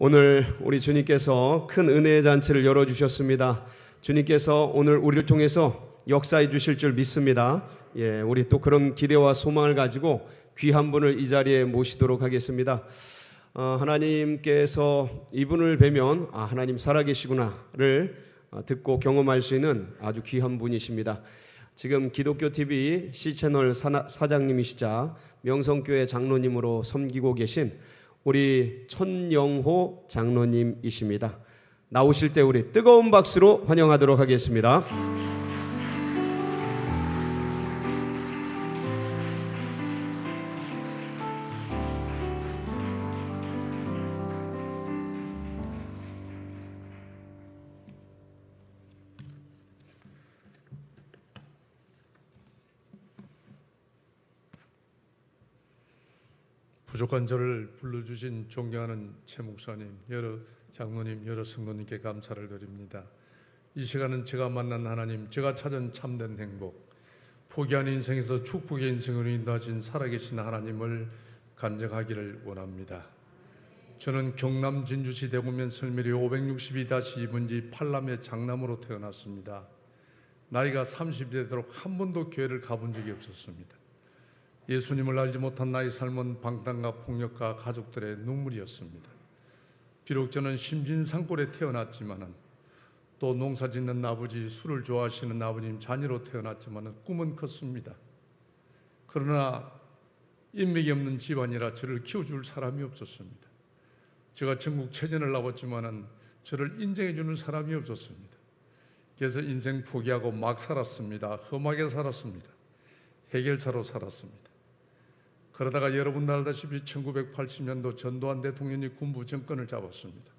오늘 우리 주님께서 큰 은혜의 잔치를 열어주셨습니다. 주님께서 오늘 우리를 통해서 역사해 주실 줄 믿습니다. 우리 또 그런 기대와 소망을 가지고 귀한 분을 이 자리에 모시도록 하겠습니다. 하나님께서 이분을 뵈면 하나님 살아계시구나를 듣고 경험할 수 있는 아주 귀한 분이십니다. 지금 기독교 TV C채널 사장님이시자 명성교회 장로님으로 섬기고 계신 우리 천영호 장로님이십니다. 나오실 때 우리 뜨거운 박수로 환영하도록 하겠습니다. 부족한 저를 불러주신 존경하는 최 목사님, 여러 장로님, 여러 성도님께 감사를 드립니다. 이 시간은 제가 만난 하나님, 제가 찾은 참된 행복, 포기한 인생에서 축복의 인생으로 인도하신 살아계신 하나님을 간증하기를 원합니다. 저는 경남 진주시 대구면 설미리 562-2번지 8남의 장남으로 태어났습니다. 나이가 30이 되도록 한 번도 교회를 가본 적이 없었습니다. 예수님을 알지 못한 나의 삶은 방탕과 폭력과 가족들의 눈물이었습니다. 비록 저는 심진산골에 태어났지만 또 농사짓는 아버지, 술을 좋아하시는 아버님 자녀로 태어났지만 꿈은 컸습니다. 그러나 인맥이 없는 집안이라 저를 키워줄 사람이 없었습니다. 제가 전국체전을 나왔지만 저를 인정해주는 사람이 없었습니다. 그래서 인생 포기하고 막 살았습니다. 험하게 살았습니다. 해결사로 살았습니다. 그러다가 여러분 알다시피 1980년도 전두환 대통령이 군부 정권을 잡았습니다.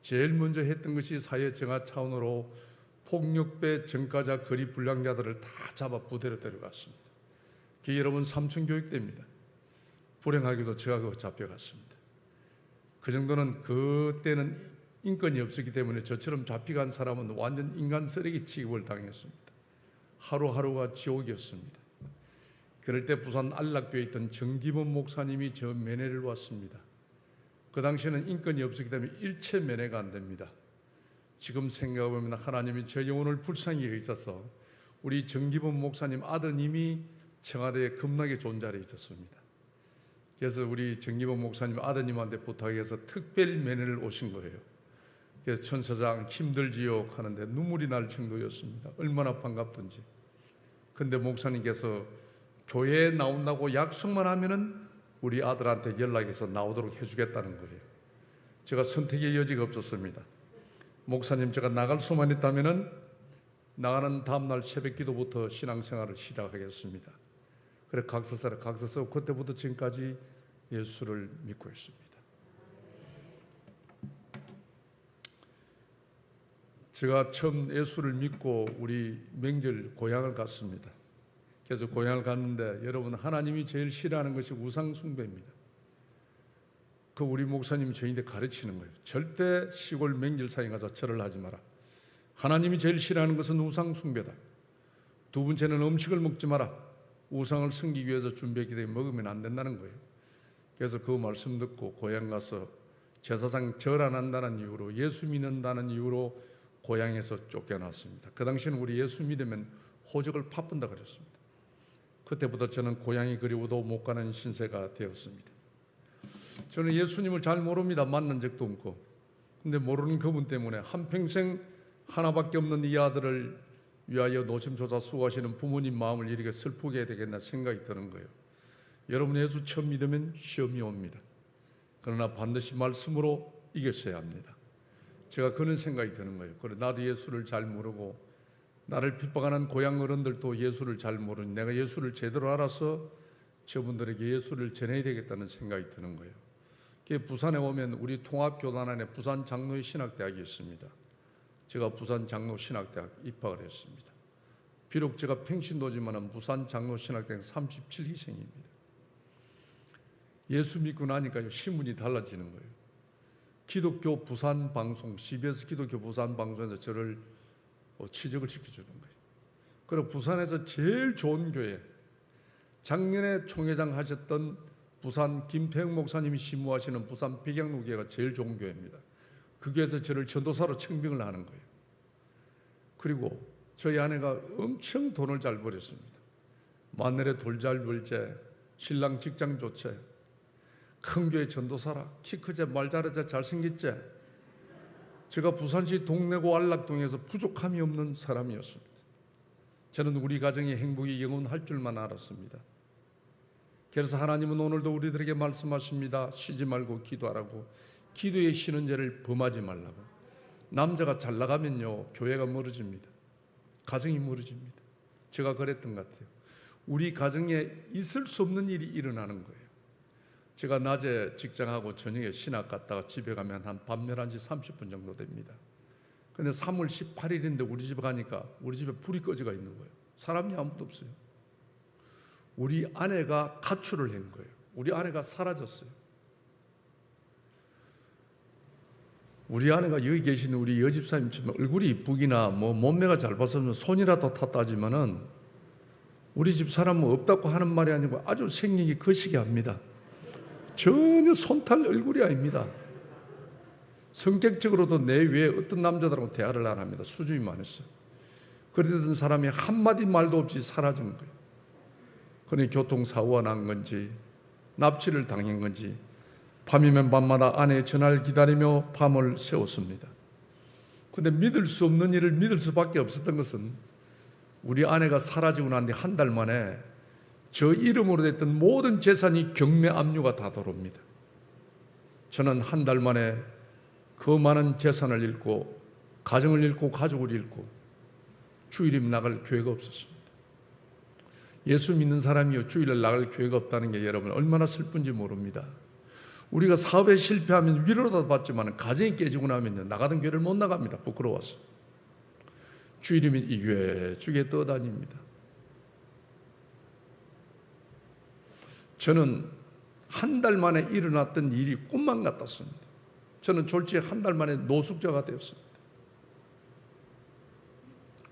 제일 먼저 했던 것이 사회 정화 차원으로 폭력배, 전과자, 거리 불량자들을 다 잡아 부대로 데려갔습니다. 그게 여러분 삼층교육대입니다. 불행하게도 제가 그거 잡혀갔습니다. 그 정도는 그때는 인권이 없었기 때문에 저처럼 잡혀간 사람은 완전 인간 쓰레기 취급을 당했습니다. 하루하루가 지옥이었습니다. 그럴 때 부산 안락교에 있던 정기범 목사님이 저 면회를 왔습니다. 그 당시에는 인권이 없었기 때문에 일체 면회가 안 됩니다. 지금 생각해보면 하나님이 저 영혼을 불쌍히 여기셔서 우리 정기범 목사님 아드님이 청와대에 겁나게 좋은 자리에 있었습니다. 그래서 우리 정기범 목사님 아드님한테 부탁해서 특별 면회를 오신 거예요. 그래서 천사장 힘들지요 하는데 눈물이 날 정도였습니다. 얼마나 반갑던지. 근데 목사님께서 교회에 나온다고 약속만 하면은 우리 아들한테 연락해서 나오도록 해주겠다는 거예요. 제가 선택의 여지가 없었습니다. 목사님, 제가 나갈 수만 있다면은 나가는 다음날 새벽기도부터 신앙생활을 시작하겠습니다. 그래 각서 쓰고 그때부터 지금까지 예수를 믿고 있습니다. 제가 처음 예수를 믿고 우리 명절 고향을 갔습니다. 그래서 고향을 갔는데 여러분, 하나님이 제일 싫어하는 것이 우상 숭배입니다. 그 우리 목사님이 저희한테 가르치는 거예요. 절대 시골 명절상에 가서 절을 하지 마라. 하나님이 제일 싫어하는 것은 우상 숭배다. 두 번째는 음식을 먹지 마라. 우상을 섬기기 위해서 준비했기 때문에 먹으면 안 된다는 거예요. 그래서 그 말씀 듣고 고향 가서 제사상 절 안 한다는 이유로, 예수 믿는다는 이유로 고향에서 쫓겨났습니다. 그 당시에는 우리 예수 믿으면 호적을 파본다 그랬습니다. 그때부터 저는 고향이 그리워도 못 가는 신세가 되었습니다. 저는 예수님을 잘 모릅니다. 만난 적도 없고. 근데 모르는 그분 때문에 한평생 하나밖에 없는 이 아들을 위하여 노심초사 수고하시는 부모님 마음을 이렇게 슬프게 해야 되겠나 생각이 드는 거예요. 여러분, 예수 처음 믿으면 시험이 옵니다. 그러나 반드시 말씀으로 이겼어야 합니다. 제가 그런 생각이 드는 거예요. 그래, 나도 예수를 잘 모르고 나를 핍박하는 고향 어른들도 예수를 잘 모르니 내가 예수를 제대로 알아서 저분들에게 예수를 전해야 되겠다는 생각이 드는 거예요. 부산에 오면 우리 통합교단 안에 부산 장로의 신학대학이 있습니다. 제가 부산 장로 신학대학 입학을 했습니다. 비록 제가 평신도지만 부산 장로 신학대학 37희생입니다. 예수 믿고 나니까 신분이 달라지는 거예요. 기독교 부산 방송, CBS 기독교 부산 방송에서 저를 취직을 시켜주는 거예요. 그리고 부산에서 제일 좋은 교회, 작년에 총회장 하셨던 부산 김태형 목사님이 심무하시는 부산 백양로교회가 제일 좋은 교회입니다. 그 교회에서 저를 전도사로 청빙을 하는 거예요. 그리고 저희 아내가 엄청 돈을 잘 벌였습니다. 마늘에 돌 잘 벌제, 신랑 직장 좋제, 큰 교회 전도사라, 키 크제, 말 잘하제, 잘생겼제. 제가 부산시 동래구 안락동에서 부족함이 없는 사람이었습니다. 저는 우리 가정의 행복이 영원할 줄만 알았습니다. 그래서 하나님은 오늘도 우리들에게 말씀하십니다. 쉬지 말고 기도하라고. 기도에 쉬는 죄를 범하지 말라고. 남자가 잘 나가면요, 교회가 멀어집니다. 가정이 멀어집니다. 제가 그랬던 것 같아요. 우리 가정에 있을 수 없는 일이 일어나는 거예요. 제가 낮에 직장하고 저녁에 신학 갔다가 집에 가면 한 밤 11시 30분 정도 됩니다. 근데 3월 18일인데 우리 집에 가니까 우리 집에 불이 꺼져가 있는 거예요. 사람이 아무도 없어요. 우리 아내가 가출을 한 거예요. 우리 아내가 사라졌어요. 우리 아내가 여기 계시는 우리 여집사님처럼 얼굴이 이쁘기나 뭐 몸매가 잘 봐서는 손이라도 탔다지만은 우리 집 사람은 없다고 하는 말이 아니고 아주 생기기 거시기 합니다. 전혀 손탈 얼굴이 아닙니다. 성격적으로도 내 외에 어떤 남자들하고 대화를 안 합니다. 수줍이 많았어요. 그러던 사람이 한마디 말도 없이 사라진 거예요. 그러니 교통사고가 난 건지 납치를 당한 건지 밤이면 밤마다 아내의 전화를 기다리며 밤을 새웠습니다. 그런데 믿을 수 없는 일을 믿을 수밖에 없었던 것은 우리 아내가 사라지고 난 뒤 한 달 만에 저 이름으로 됐던 모든 재산이 경매 압류가 다 들어옵니다. 저는 한 달 만에 그 많은 재산을 잃고 가정을 잃고 가족을 잃고 주일임 나갈 교회가 없었습니다. 예수 믿는 사람이요 주일날 나갈 교회가 없다는 게 여러분 얼마나 슬픈지 모릅니다. 우리가 사업에 실패하면 위로라도 받지만 가정이 깨지고 나면 나가던 교회를 못 나갑니다. 부끄러워서. 주일이면 이 교회 주교에 떠다닙니다. 저는 한 달 만에 일어났던 일이 꿈만 같았습니다. 저는 졸지에 한 달 만에 노숙자가 되었습니다.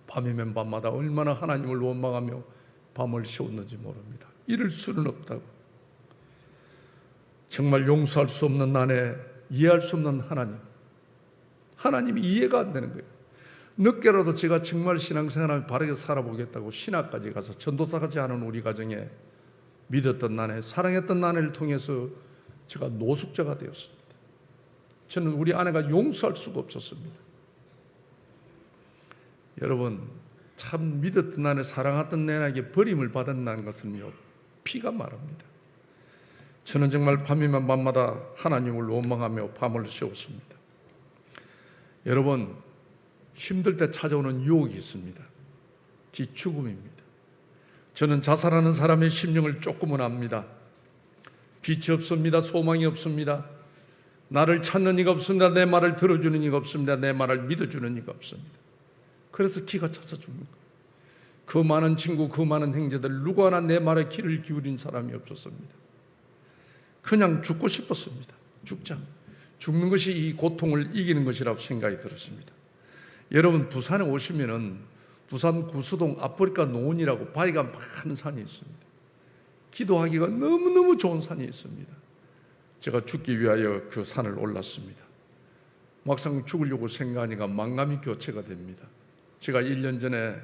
밤이면 밤마다 얼마나 하나님을 원망하며 밤을 새웠는지 모릅니다. 이럴 수는 없다고. 정말 용서할 수 없는 아내, 이해할 수 없는 하나님. 하나님이 이해가 안 되는 거예요. 늦게라도 제가 정말 신앙생활을 바르게 살아보겠다고 신학까지 가서 전도사까지 하는 우리 가정에 믿었던 아내, 사랑했던 아내를 통해서 제가 노숙자가 되었습니다. 저는 우리 아내가 용서할 수가 없었습니다. 여러분, 참 믿었던 아내, 사랑했던 아내에게 버림을 받았다는 것은요, 피가 마릅니다. 저는 정말 밤이면 밤마다 하나님을 원망하며 밤을 새웠습니다. 여러분, 힘들 때 찾아오는 유혹이 있습니다. 죽음입니다. 저는 자살하는 사람의 심령을 조금은 압니다. 빛이 없습니다. 소망이 없습니다. 나를 찾는 이가 없습니다. 내 말을 들어주는 이가 없습니다. 내 말을 믿어주는 이가 없습니다. 그래서 기가 차서 죽는 거예요. 그 많은 친구, 그 많은 형제들 누구 하나 내 말에 귀를 기울인 사람이 없었습니다. 그냥 죽고 싶었습니다. 죽자. 죽는 것이 이 고통을 이기는 것이라고 생각이 들었습니다. 여러분, 부산에 오시면은 부산 구수동 아프리카 노원이라고 바위가 많은 산이 있습니다. 기도하기가 너무너무 좋은 산이 있습니다. 제가 죽기 위하여 그 산을 올랐습니다. 막상 죽으려고 생각하니까 망감이 교체가 됩니다. 제가 1년 전에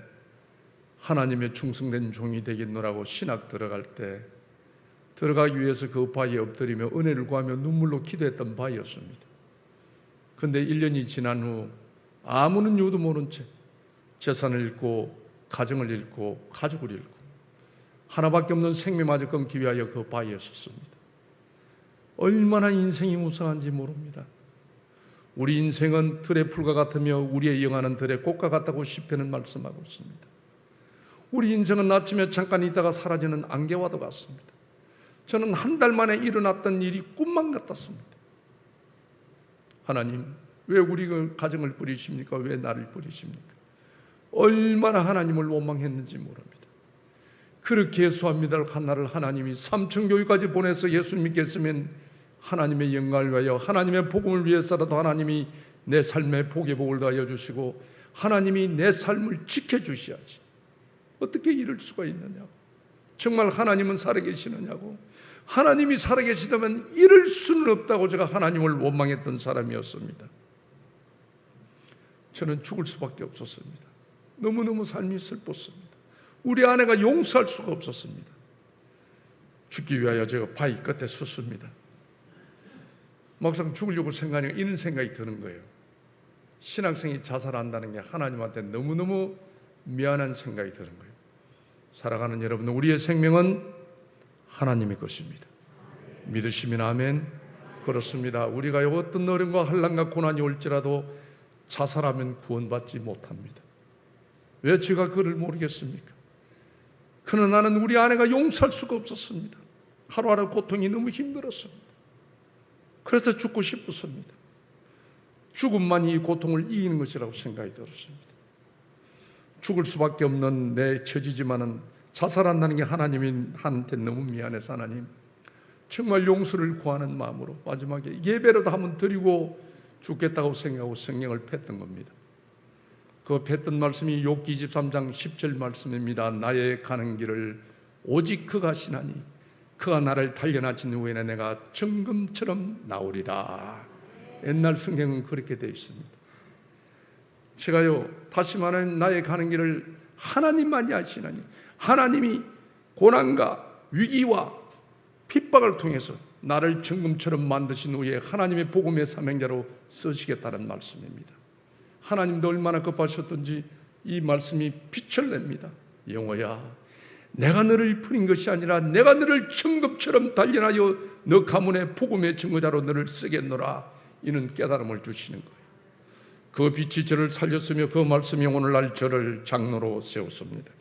하나님의 충성된 종이 되겠노라고 신학 들어갈 때 들어가기 위해서 그 바위에 엎드리며 은혜를 구하며 눈물로 기도했던 바위였습니다. 그런데 1년이 지난 후 아무런 이유도 모른 채 재산을 잃고 가정을 잃고 가족을 잃고 하나밖에 없는 생명마저 끊기 위하여 그 바위에 섰습니다. 얼마나 인생이 무상한지 모릅니다. 우리 인생은 들의 풀과 같으며 우리의 영화는 들의 꽃과 같다고 시편은 말씀하고 있습니다. 우리 인생은 아침에 잠깐 있다가 사라지는 안개와도 같습니다. 저는 한 달 만에 일어났던 일이 꿈만 같았습니다. 하나님, 왜 우리 가정을 버리십니까? 왜 나를 버리십니까? 얼마나 하나님을 원망했는지 모릅니다. 그렇게 예수합니다를 한 날을 하나님이 삼층교육까지 보내서 예수 믿겠으면 하나님의 영광을 위하여 하나님의 복음을 위해서라도 하나님이 내 삶에 복의 복을 더하여 주시고 하나님이 내 삶을 지켜주셔야지. 어떻게 이럴 수가 있느냐고. 정말 하나님은 살아계시느냐고. 하나님이 살아계시다면 이럴 수는 없다고 제가 하나님을 원망했던 사람이었습니다. 저는 죽을 수밖에 없었습니다. 너무너무 삶이 슬펐습니다. 우리 아내가 용서할 수가 없었습니다. 죽기 위하여 제가 바위 끝에 섰습니다. 막상 죽으려고 생각하니까 이런 생각이 드는 거예요. 신학생이 자살한다는 게 하나님한테 너무너무 미안한 생각이 드는 거예요. 살아가는 여러분, 우리의 생명은 하나님의 것입니다. 믿으시면 아멘. 그렇습니다. 우리가 어떤 어려움과 환난과 고난이 올지라도 자살하면 구원받지 못합니다. 왜 제가 그를 모르겠습니까? 그러나 나는 우리 아내가 용서할 수가 없었습니다. 하루하루 고통이 너무 힘들었습니다. 그래서 죽고 싶었습니다. 죽음만이 이 고통을 이기는 것이라고 생각이 들었습니다. 죽을 수밖에 없는 내 처지지만은 자살한다는 게 하나님한테 너무 미안해서 하나님 정말 용서를 구하는 마음으로 마지막에 예배라도 한번 드리고 죽겠다고 생각하고 성경을 폈던 겁니다. 그 폈던 말씀이 욥기 23장 10절 말씀입니다. 나의 가는 길을 오직 그가 아시나니 그가 나를 단련하신 후에는 내가 정금처럼 나오리라. 옛날 성경은 그렇게 되어 있습니다. 제가요, 다시 말하면 나의 가는 길을 하나님만이 아시나니 하나님이 고난과 위기와 핍박을 통해서 나를 정금처럼 만드신 후에 하나님의 복음의 사명자로 쓰시겠다는 말씀입니다. 하나님도 얼마나 급하셨던지 이 말씀이 빛을 냅니다. 영호야, 내가 너를 버린 것이 아니라 내가 너를 정금처럼 단련하여 너 가문의 복음의 증거자로 너를 쓰겠노라. 이는 깨달음을 주시는 거예요. 그 빛이 저를 살렸으며 그 말씀이 오늘날 저를 장로로 세웠습니다.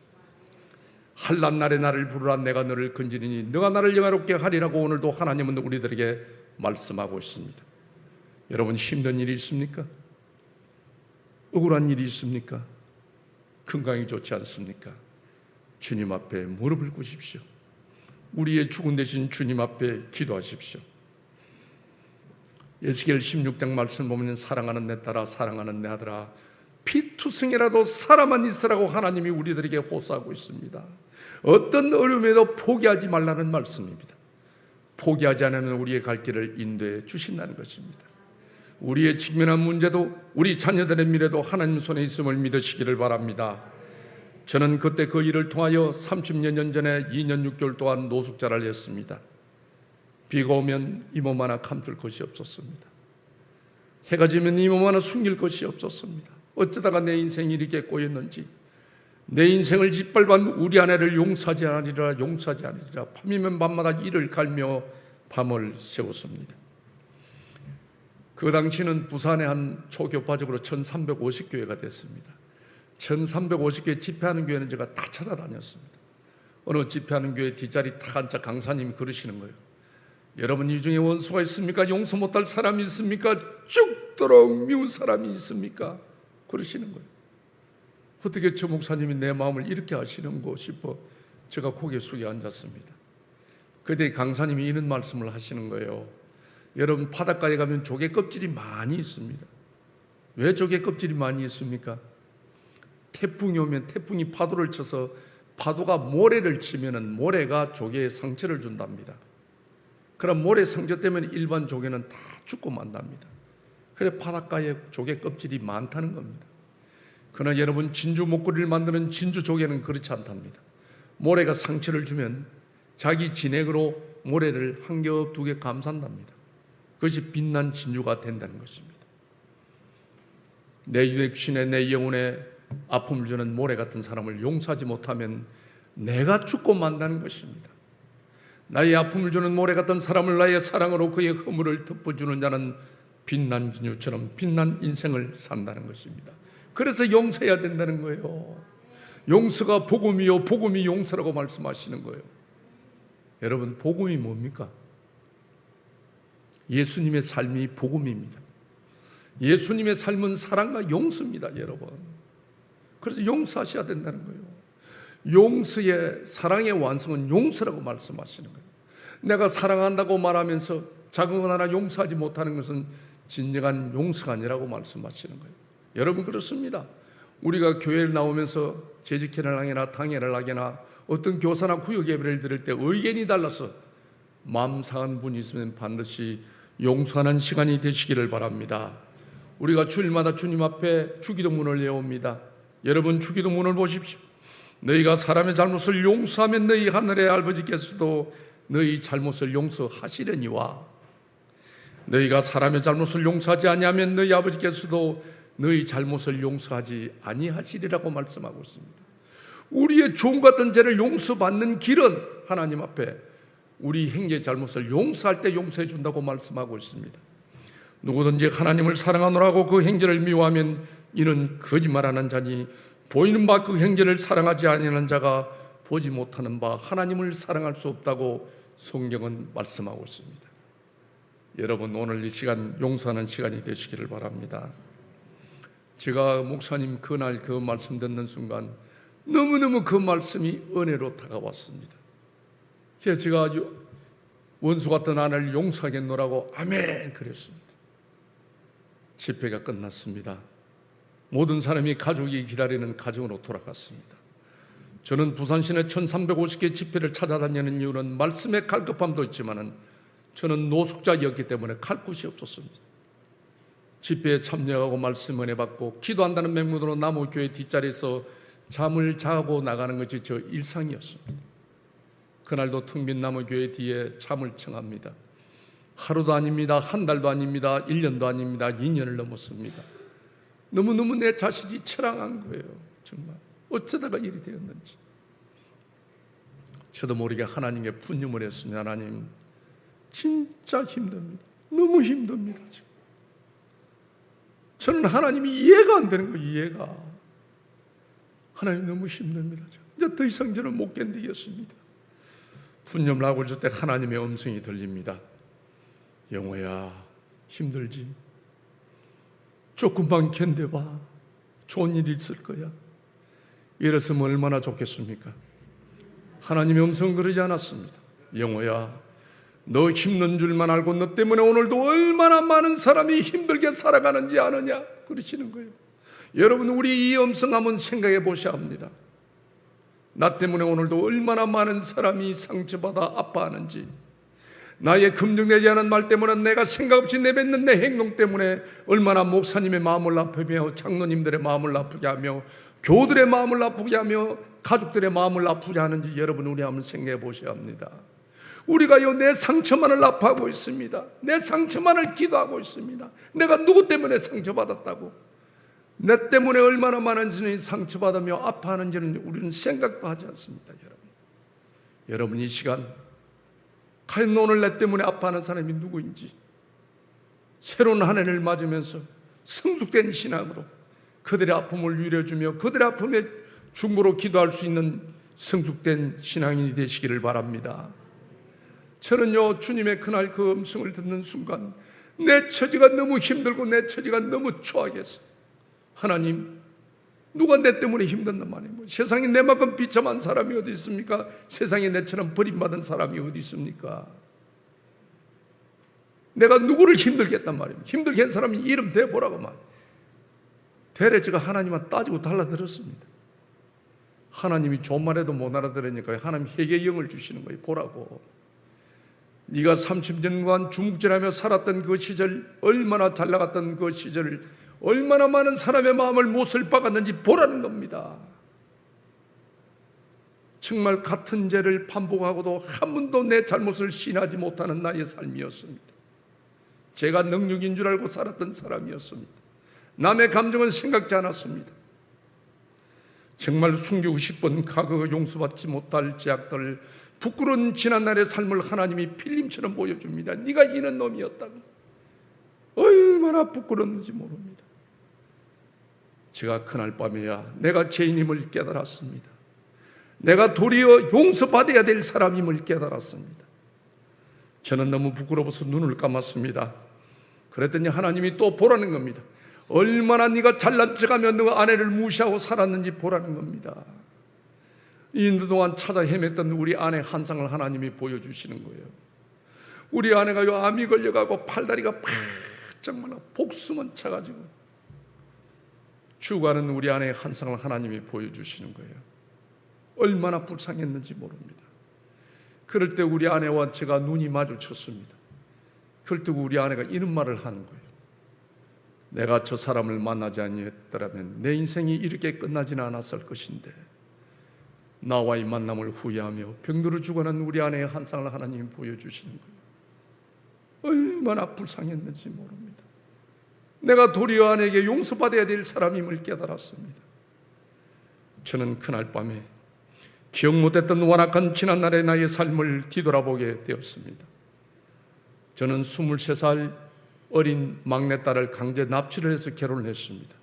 한란 날에 나를 부르라. 내가 너를 건지리니 너가 나를 영화롭게 하리라고 오늘도 하나님은 우리들에게 말씀하고 있습니다. 여러분, 힘든 일이 있습니까? 억울한 일이 있습니까? 건강이 좋지 않습니까? 주님 앞에 무릎을 꿇으십시오. 우리의 죽은 대신 주님 앞에 기도하십시오. 에스겔 16장 말씀 보면 사랑하는 내 딸아, 사랑하는 내 아들아, 피투성이라도 살아만 있으라고 하나님이 우리들에게 호소하고 있습니다. 어떤 어려움에도 포기하지 말라는 말씀입니다. 포기하지 않으면 우리의 갈 길을 인도해 주신다는 것입니다. 우리의 직면한 문제도 우리 자녀들의 미래도 하나님 손에 있음을 믿으시기를 바랍니다. 저는 그때 그 일을 통하여 30여 년 전에 2년 6개월 동안 노숙자를 했습니다. 비가 오면 이 몸 하나 감출 것이 없었습니다. 해가 지면 이 몸 하나 숨길 것이 없었습니다. 어쩌다가 내 인생이 이렇게 꼬였는지, 내 인생을 짓밟은 우리 아내를 용서하지 않으리라, 용서하지 않으리라. 밤이면 밤마다 이를 갈며 밤을 새웠습니다. 그 당시는 부산의 한 초교파적으로 1350교회가 됐습니다. 1350교회 집회하는 교회는 제가 다 찾아다녔습니다. 어느 집회하는 교회 뒷자리 딱 앉아 강사님이 그러시는 거예요. 여러분, 이 중에 원수가 있습니까? 용서 못할 사람이 있습니까? 죽도록 미운 사람이 있습니까? 그러시는 거예요. 어떻게 저 목사님이 내 마음을 이렇게 아시는고 싶어 제가 고개 숙여 앉았습니다. 그때 강사님이 이런 말씀을 하시는 거예요. 여러분, 바닷가에 가면 조개 껍질이 많이 있습니다. 왜 조개 껍질이 많이 있습니까? 태풍이 오면 태풍이 파도를 쳐서 파도가 모래를 치면은 모래가 조개에 상처를 준답니다. 그럼 모래 상처 때문에 일반 조개는 다 죽고 만답니다. 그래 바닷가에 조개 껍질이 많다는 겁니다. 그러나 여러분, 진주 목걸이를 만드는 진주 조개는 그렇지 않답니다. 모래가 상처를 주면 자기 진액으로 모래를 한 겹 두 겹 감싼답니다. 그것이 빛난 진주가 된다는 것입니다. 내 육신에 내 영혼에 아픔을 주는 모래 같은 사람을 용서하지 못하면 내가 죽고 만다는 것입니다. 나의 아픔을 주는 모래 같은 사람을 나의 사랑으로 그의 허물을 덮어주는 자는 빛난 진주처럼 빛난 인생을 산다는 것입니다. 그래서 용서해야 된다는 거예요. 용서가 복음이요, 복음이 용서라고 말씀하시는 거예요. 여러분, 복음이 뭡니까? 예수님의 삶이 복음입니다. 예수님의 삶은 사랑과 용서입니다, 여러분. 그래서 용서하셔야 된다는 거예요. 용서의 사랑의 완성은 용서라고 말씀하시는 거예요. 내가 사랑한다고 말하면서 작은 것 하나 용서하지 못하는 것은 진정한 용서가 아니라고 말씀하시는 거예요. 여러분, 그렇습니다. 우리가 교회를 나오면서 재직회를 하거나 당회를 하거나 어떤 교사나 구역 예배를 드릴 때 의견이 달라서 마음 상한 분이 있으면 반드시 용서하는 시간이 되시기를 바랍니다. 우리가 주일마다 주님 앞에 주기도문을 외웁니다. 여러분, 주기도문을 보십시오. 너희가 사람의 잘못을 용서하면 너희 하늘의 아버지께서도 너희 잘못을 용서하시려니와 너희가 사람의 잘못을 용서하지 아니하면 너희 아버지께서도 너희 잘못을 용서하지 아니하시리라고 말씀하고 있습니다. 우리의 죄 같은 죄를 용서받는 길은 하나님 앞에 우리 형제의 잘못을 용서할 때 용서해 준다고 말씀하고 있습니다. 누구든지 하나님을 사랑하노라고 그 형제를 미워하면 이는 거짓말하는 자니 보이는 바 그 형제를 사랑하지 아니하는 자가 보지 못하는 바 하나님을 사랑할 수 없다고 성경은 말씀하고 있습니다. 여러분, 오늘 이 시간 용서하는 시간이 되시기를 바랍니다. 제가 목사님 그날 그 말씀 듣는 순간 너무너무 그 말씀이 은혜로 다가왔습니다. 그래서 제가 원수 같은 아내를 용서하겠노라고 아멘 그랬습니다. 집회가 끝났습니다. 모든 사람이 가족이 기다리는 가정으로 돌아갔습니다. 저는 부산 시내 1350개 집회를 찾아다니는 이유는 말씀의 갈급함도 있지만 저는 노숙자였기 때문에 갈 곳이 없었습니다. 집회에 참여하고 말씀 은혜 받고 기도한다는 명목으로 나무교회 뒷자리에서 잠을 자고 나가는 것이 저 일상이었습니다. 그날도 텅 빈 나무교회 뒤에 잠을 청합니다. 하루도 아닙니다. 한 달도 아닙니다. 1년도 아닙니다. 2년을 넘었습니다. 너무너무 내 자신이 처량한 거예요. 정말 어쩌다가 일이 되었는지. 저도 모르게 하나님께 분념을 했습니다. 하나님, 진짜 힘듭니다. 너무 힘듭니다. 지금. 저는 하나님이 이해가 안 되는 거예요. 이해가. 하나님 너무 힘듭니다. 이제 더 이상 저는 못 견디겠습니다. 분념을 하고 있을 때 하나님의 음성이 들립니다. 영호야, 힘들지? 조금만 견뎌봐. 좋은 일이 있을 거야. 이랬으면 얼마나 좋겠습니까? 하나님의 음성은 그러지 않았습니다. 영호야, 너 힘든 줄만 알고 너 때문에 오늘도 얼마나 많은 사람이 힘들게 살아가는지 아느냐? 그러시는 거예요. 여러분, 우리 이 음성 한번 생각해 보셔야 합니다. 나 때문에 오늘도 얼마나 많은 사람이 상처받아 아파하는지, 나의 긍정되지 않은 말 때문에 내가 생각 없이 내뱉는 내 행동 때문에 얼마나 목사님의 마음을 아프게 하며 장로님들의 마음을 아프게 하며 교우들의 마음을 아프게 하며 가족들의 마음을 아프게 하는지 여러분, 우리 한번 생각해 보셔야 합니다. 우리가요, 내 상처만을 아파하고 있습니다. 내 상처만을 기도하고 있습니다. 내가 누구 때문에 상처받았다고, 내 때문에 얼마나 많은 사람이 상처받으며 아파하는지는 우리는 생각도 하지 않습니다. 여러분, 이 시간 과연 오늘 내 때문에 아파하는 사람이 누구인지 새로운 한 해를 맞으면서 성숙된 신앙으로 그들의 아픔을 위로해주며 그들의 아픔에 중보로 기도할 수 있는 성숙된 신앙인이 되시기를 바랍니다. 저는요, 주님의 그날 그 음성을 듣는 순간 내 처지가 너무 힘들고 내 처지가 너무 초하겠어요. 하나님, 누가 내 때문에 힘든단 말이에요. 세상에 내만큼 비참한 사람이 어디 있습니까? 세상에 내처럼 버림받은 사람이 어디 있습니까? 내가 누구를 힘들게 했단 말이에요. 힘들게 한 사람이 이름 대보라고 말. 대래 제가 하나님한테 따지고 달라들었습니다. 하나님이 좋은 말해도 못 알아들으니까 하나님 회개의 영을 주시는 거예요. 보라고. 네가 30년간 주묵질하며 살았던 그 시절, 얼마나 잘 나갔던 그 시절을 얼마나 많은 사람의 마음을 못을 박았는지 보라는 겁니다. 정말 같은 죄를 반복하고도 한 번도 내 잘못을 시인하지 못하는 나의 삶이었습니다. 제가 능력인 줄 알고 살았던 사람이었습니다. 남의 감정은 생각지 않았습니다. 정말 숨기고 싶은 과거 용서받지 못할 죄악들, 부끄러운 지난날의 삶을 하나님이 필름처럼 보여줍니다. 네가 이런 놈이었다고. 얼마나 부끄러운지 모릅니다. 제가 그날 밤에야 내가 죄인임을 깨달았습니다. 내가 도리어 용서받아야 될 사람임을 깨달았습니다. 저는 너무 부끄러워서 눈을 감았습니다. 그랬더니 하나님이 또 보라는 겁니다. 얼마나 네가 잘난 척하며 너 아내를 무시하고 살았는지 보라는 겁니다. 이 동안 찾아 헤맸던 우리 아내 한상을 하나님이 보여주시는 거예요. 우리 아내가요, 암이 걸려가고 팔다리가 바짝 말라 복수만 차가지고 죽어가는 우리 아내의 한상을 하나님이 보여주시는 거예요. 얼마나 불쌍했는지 모릅니다. 그럴 때 우리 아내와 제가 눈이 마주쳤습니다. 그럴 때 우리 아내가 이런 말을 하는 거예요. 내가 저 사람을 만나지 아니했더라면 내 인생이 이렇게 끝나지는 않았을 것인데, 나와의 만남을 후회하며 병들어 죽어가는 우리 아내의 한상을 하나님이 보여주시는 거예요. 얼마나 불쌍했는지 모릅니다. 내가 도리어 아내에게 용서받아야 될 사람임을 깨달았습니다. 저는 그날 밤에 기억 못했던 완악한 지난날의 나의 삶을 뒤돌아보게 되었습니다. 저는 23살 어린 막내딸을 강제 납치를 해서 결혼을 했습니다.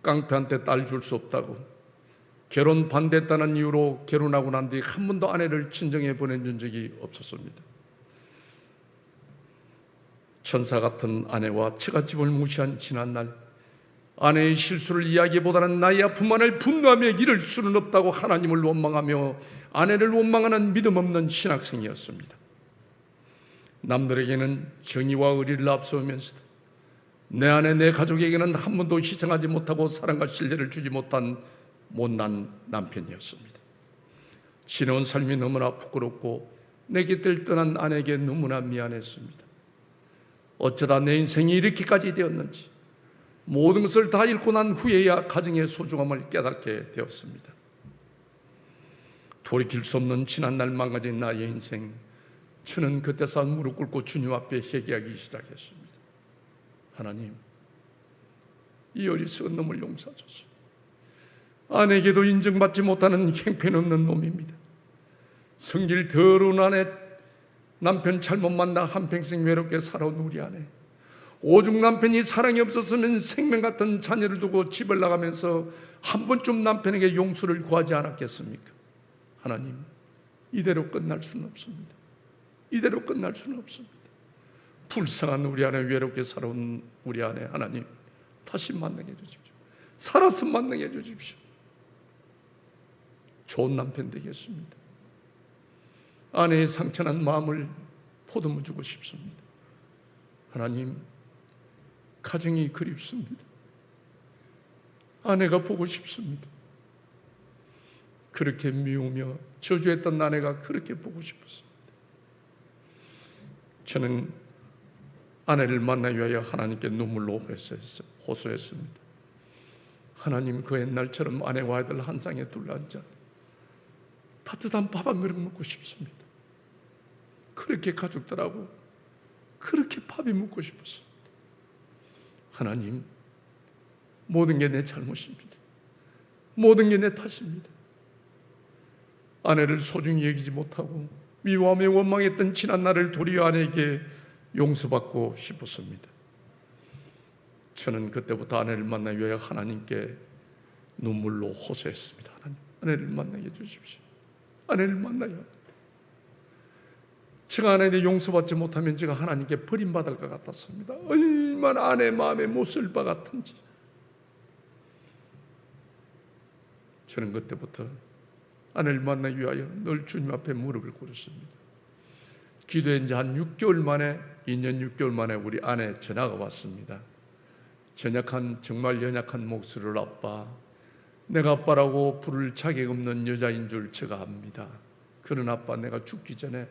깡패한테 딸 줄 수 없다고 결혼 반대했다는 이유로 결혼하고 난 뒤 한 번도 아내를 친정에 보내준 적이 없었습니다. 천사 같은 아내와 처갓집을 무시한 지난날, 아내의 실수를 이야기보다는 나의 아픔만을 분노하며 이를 수는 없다고 하나님을 원망하며 아내를 원망하는 믿음 없는 신학생이었습니다. 남들에게는 정의와 의리를 앞세우면서도 내 아내, 내 가족에게는 한 번도 희생하지 못하고 사랑과 신뢰를 주지 못한 못난 남편이었습니다. 지내온 삶이 너무나 부끄럽고 내 곁을 떠난 아내에게 너무나 미안했습니다. 어쩌다 내 인생이 이렇게까지 되었는지, 모든 것을 다 잃고 난 후에야 가정의 소중함을 깨닫게 되었습니다. 돌이킬 수 없는 지난날 망가진 나의 인생, 저는 그때서 무릎 꿇고 주님 앞에 회개하기 시작했습니다. 하나님, 이 어리석은 놈을 용서하소서. 아내에게도 인정받지 못하는 형편없는 놈입니다. 성질 더러운 아내, 남편 잘못 만나 한평생 외롭게 살아온 우리 아내, 오죽 남편이 사랑이 없었으면 생명 같은 자녀를 두고 집을 나가면서 한 번쯤 남편에게 용서를 구하지 않았겠습니까? 하나님, 이대로 끝날 수는 없습니다. 이대로 끝날 수는 없습니다. 불쌍한 우리 아내, 외롭게 살아온 우리 아내, 하나님 다시 만나게 해주십시오. 살아서 만나게 해주십시오. 좋은 남편 되겠습니다. 아내의 상처난 마음을 보듬어 주고 싶습니다. 하나님, 가정이 그립습니다. 아내가 보고 싶습니다. 그렇게 미우며 저주했던 아내가 그렇게 보고 싶었습니다. 저는 아내를 만나기 위하여 하나님께 눈물로 호소했습니다. 하나님, 그 옛날처럼 아내와 아이들 한 상에 둘러앉아 따뜻한 밥 한 그릇 먹고 싶습니다. 그렇게 가족들하고 그렇게 밥이 먹고 싶었습니다. 하나님, 모든 게 내 잘못입니다. 모든 게 내 탓입니다. 아내를 소중히 여기지 못하고 미워하며 원망했던 지난 날을 도리어 아내에게 용서받고 싶었습니다. 저는 그때부터 아내를 만나기 위해 하나님께 눈물로 호소했습니다. 하나님, 아내를 만나게 해주십시오. 아내를 만나요. 제가 아내에게 용서받지 못하면 제가 하나님께 버림받을 것 같았습니다. 얼마나 아내 마음에 못쓸 바 같은지. 저는 그때부터 아내를 만나기 위하여 늘 주님 앞에 무릎을 꿇었습니다. 기도한 지 한 6개월 만에, 2년 6개월 만에 우리 아내 전화가 왔습니다. 정말 연약한 목소리로, 아빠, 내가 아빠라고 부를 자격 없는 여자인 줄 제가 압니다. 그런 아빠, 내가 죽기 전에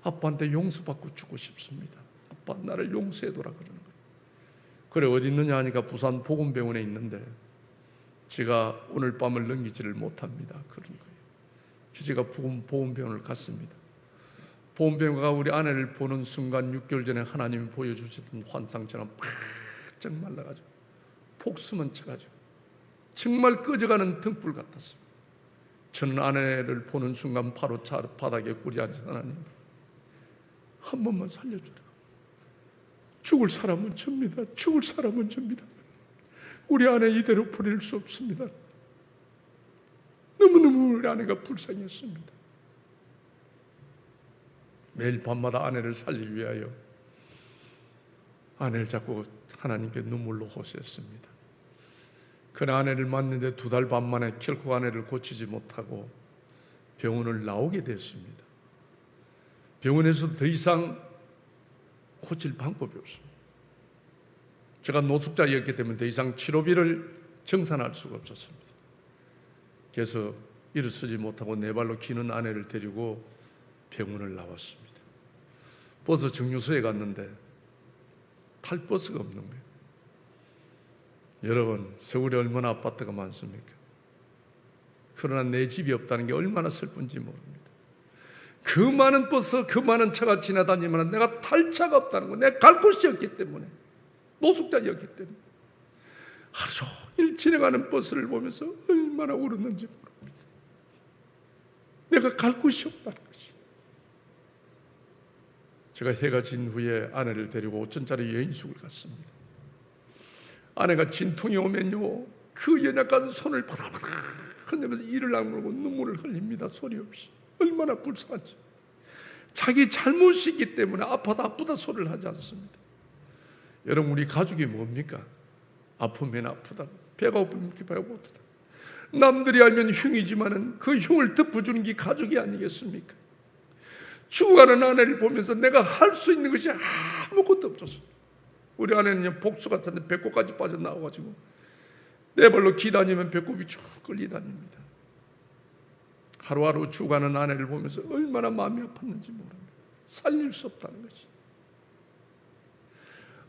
아빠한테 용서받고 죽고 싶습니다. 아빠, 나를 용서해둬라 그러는 거예요. 그래, 어디 있느냐 하니까 부산 보건병원에 있는데 제가 오늘 밤을 넘기지를 못합니다 그런 거예요. 제가 보건병원을 갔습니다. 보건병원가 우리 아내를 보는 순간 6개월 전에 하나님이 보여주셨던 환상처럼 바짝 말라가지고 복수만 쳐가지고 정말 꺼져가는 등불 같았습니다. 저는 아내를 보는 순간 바로 바닥에 꿇이 앉아, 하나님, 한 번만 살려주라. 죽을 사람은 접니다. 죽을 사람은 접니다. 우리 아내 이대로 보낼 수 없습니다. 너무너무 우리 아내가 불쌍했습니다. 매일 밤마다 아내를 살리기 위하여 아내를 자꾸 하나님께 눈물로 호소했습니다. 그날 아내를 만났는데 2달 반 만에 결코 아내를 고치지 못하고 병원을 나오게 됐습니다. 병원에서 더 이상 고칠 방법이 없습니다. 제가 노숙자였기 때문에 더 이상 치료비를 정산할 수가 없었습니다. 그래서 일어서지 못하고 네 발로 기는 아내를 데리고 병원을 나왔습니다. 버스 정류소에 갔는데 탈 버스가 없는 거예요. 여러분, 서울에 얼마나 아파트가 많습니까? 그러나 내 집이 없다는 게 얼마나 슬픈지 모릅니다. 그 많은 버스, 그 많은 차가 지나다니면 내가 탈 차가 없다는 거, 내가 갈 곳이 없기 때문에, 노숙자였기 때문에 하루 종일 지나가는 버스를 보면서 얼마나 울었는지 모릅니다. 내가 갈 곳이 없다는 것이. 제가 해가 진 후에 아내를 데리고 5천짜리 여인숙을 갔습니다. 아내가 진통이 오면요, 그 연약한 손을 바다바다 흔들면서 이를 악물고 눈물을 흘립니다. 소리 없이. 얼마나 불쌍한지. 자기 잘못이 있기 때문에 아프다 소리를 하지 않습니다. 여러분, 우리 가족이 뭡니까? 아프면 아프다, 배가 고프면 배가 고프다. 남들이 알면 흉이지만은 그 흉을 덮어주는 게 가족이 아니겠습니까? 죽어가는 아내를 보면서 내가 할 수 있는 것이 아무것도 없었어요. 우리 아내는 복수 같은데 배꼽까지 빠져나와가지고 네 발로 기다니면 배꼽이 쭉 끌리다닙니다. 하루하루 죽어가는 아내를 보면서 얼마나 마음이 아팠는지 모릅니다. 살릴 수 없다는 것이.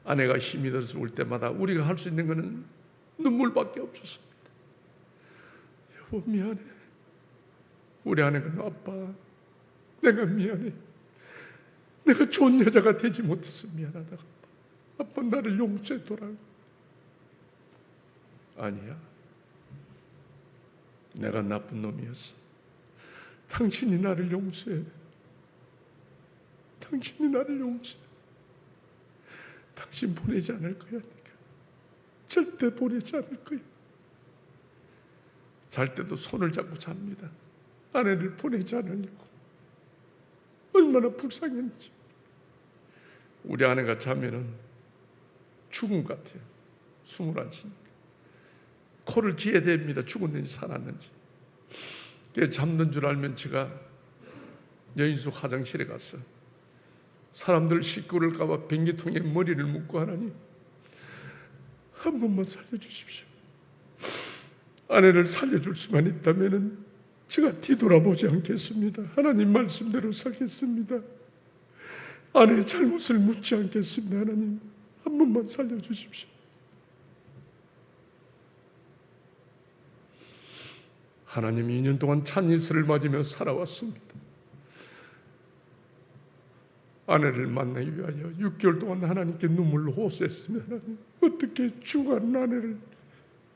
아내가 힘이 들어서 울 때마다 우리가 할 수 있는 것은 눈물밖에 없었습니다. 여보 미안해. 우리 아내가 아빠 내가 미안해. 내가 좋은 여자가 되지 못해서 미안하다. 아빠 나를 용서해둬라. 아니야, 내가 나쁜 놈이었어. 당신이 나를 용서해. 당신이 나를 용서해. 당신 보내지 않을 거야. 내가 절대 보내지 않을 거야. 잘 때도 손을 잡고 잡니다. 아내를 보내지 않으려고. 얼마나 불쌍했는지. 우리 아내가 자면은 죽은 것 같아요. 숨을 안 쉬니까. 코를 귀에 댑니다. 죽었는지 살았는지. 잠든 줄 알면 제가 여인숙 화장실에 가서 사람들 식구를까 봐 변기통에 머리를 묶고 하나님 한 번만 살려주십시오. 아내를 살려줄 수만 있다면 제가 뒤돌아보지 않겠습니다. 하나님 말씀대로 살겠습니다. 아내의 잘못을 묻지 않겠습니다. 하나님 한 번만 살려주십시오. 하나님 2년 동안 찬이슬을 맞으며 살아왔습니다. 아내를 만나기 위하여 6개월 동안 하나님께 눈물로 호소했으면 하나님 어떻게 죽어가는 아내를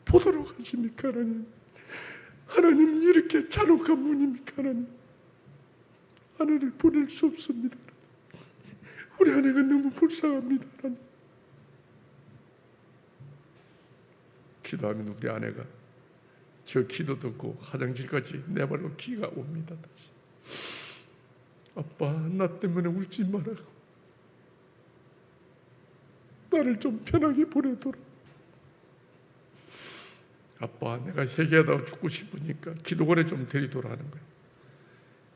보도록 하십니까? 하나님, 하나님 이렇게 잔혹한 분입니까? 하나님, 아내를 보낼 수 없습니다. 우리 아내가 너무 불쌍합니다. 하나님, 기도하면 우리 아내가 저 기도 듣고 화장실까지 내 발로 기가 옵니다. 다시 아빠 나 때문에 울지 말라고, 나를 좀 편하게 보내둬라. 아빠 내가 회개하다가 죽고 싶으니까 기도원에 좀 데리도록 하는 거예요.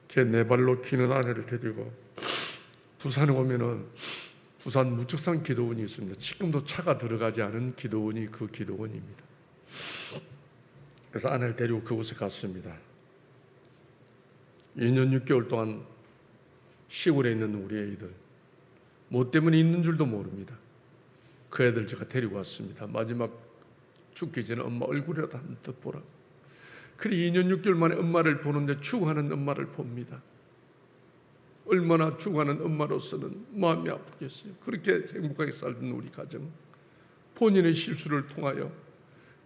걔 네 발로 기는 아내를 데리고 부산에 오면은 부산 무척산 기도원이 있습니다. 지금도 차가 들어가지 않은 기도원이 그 기도원입니다. 그래서 아내를 데리고 그곳에 갔습니다. 2년 6개월 동안 시골에 있는 우리 애들 뭐 때문에 있는 줄도 모릅니다. 그 애들 제가 데리고 왔습니다. 마지막 죽기 전에 엄마 얼굴이라도 한 번 보라고. 그래 2년 6개월 만에 엄마를 보는데 죽어가는 엄마를 봅니다. 얼마나 죽어가는 엄마로서는 마음이 아프겠어요. 그렇게 행복하게 살던 우리 가정, 본인의 실수를 통하여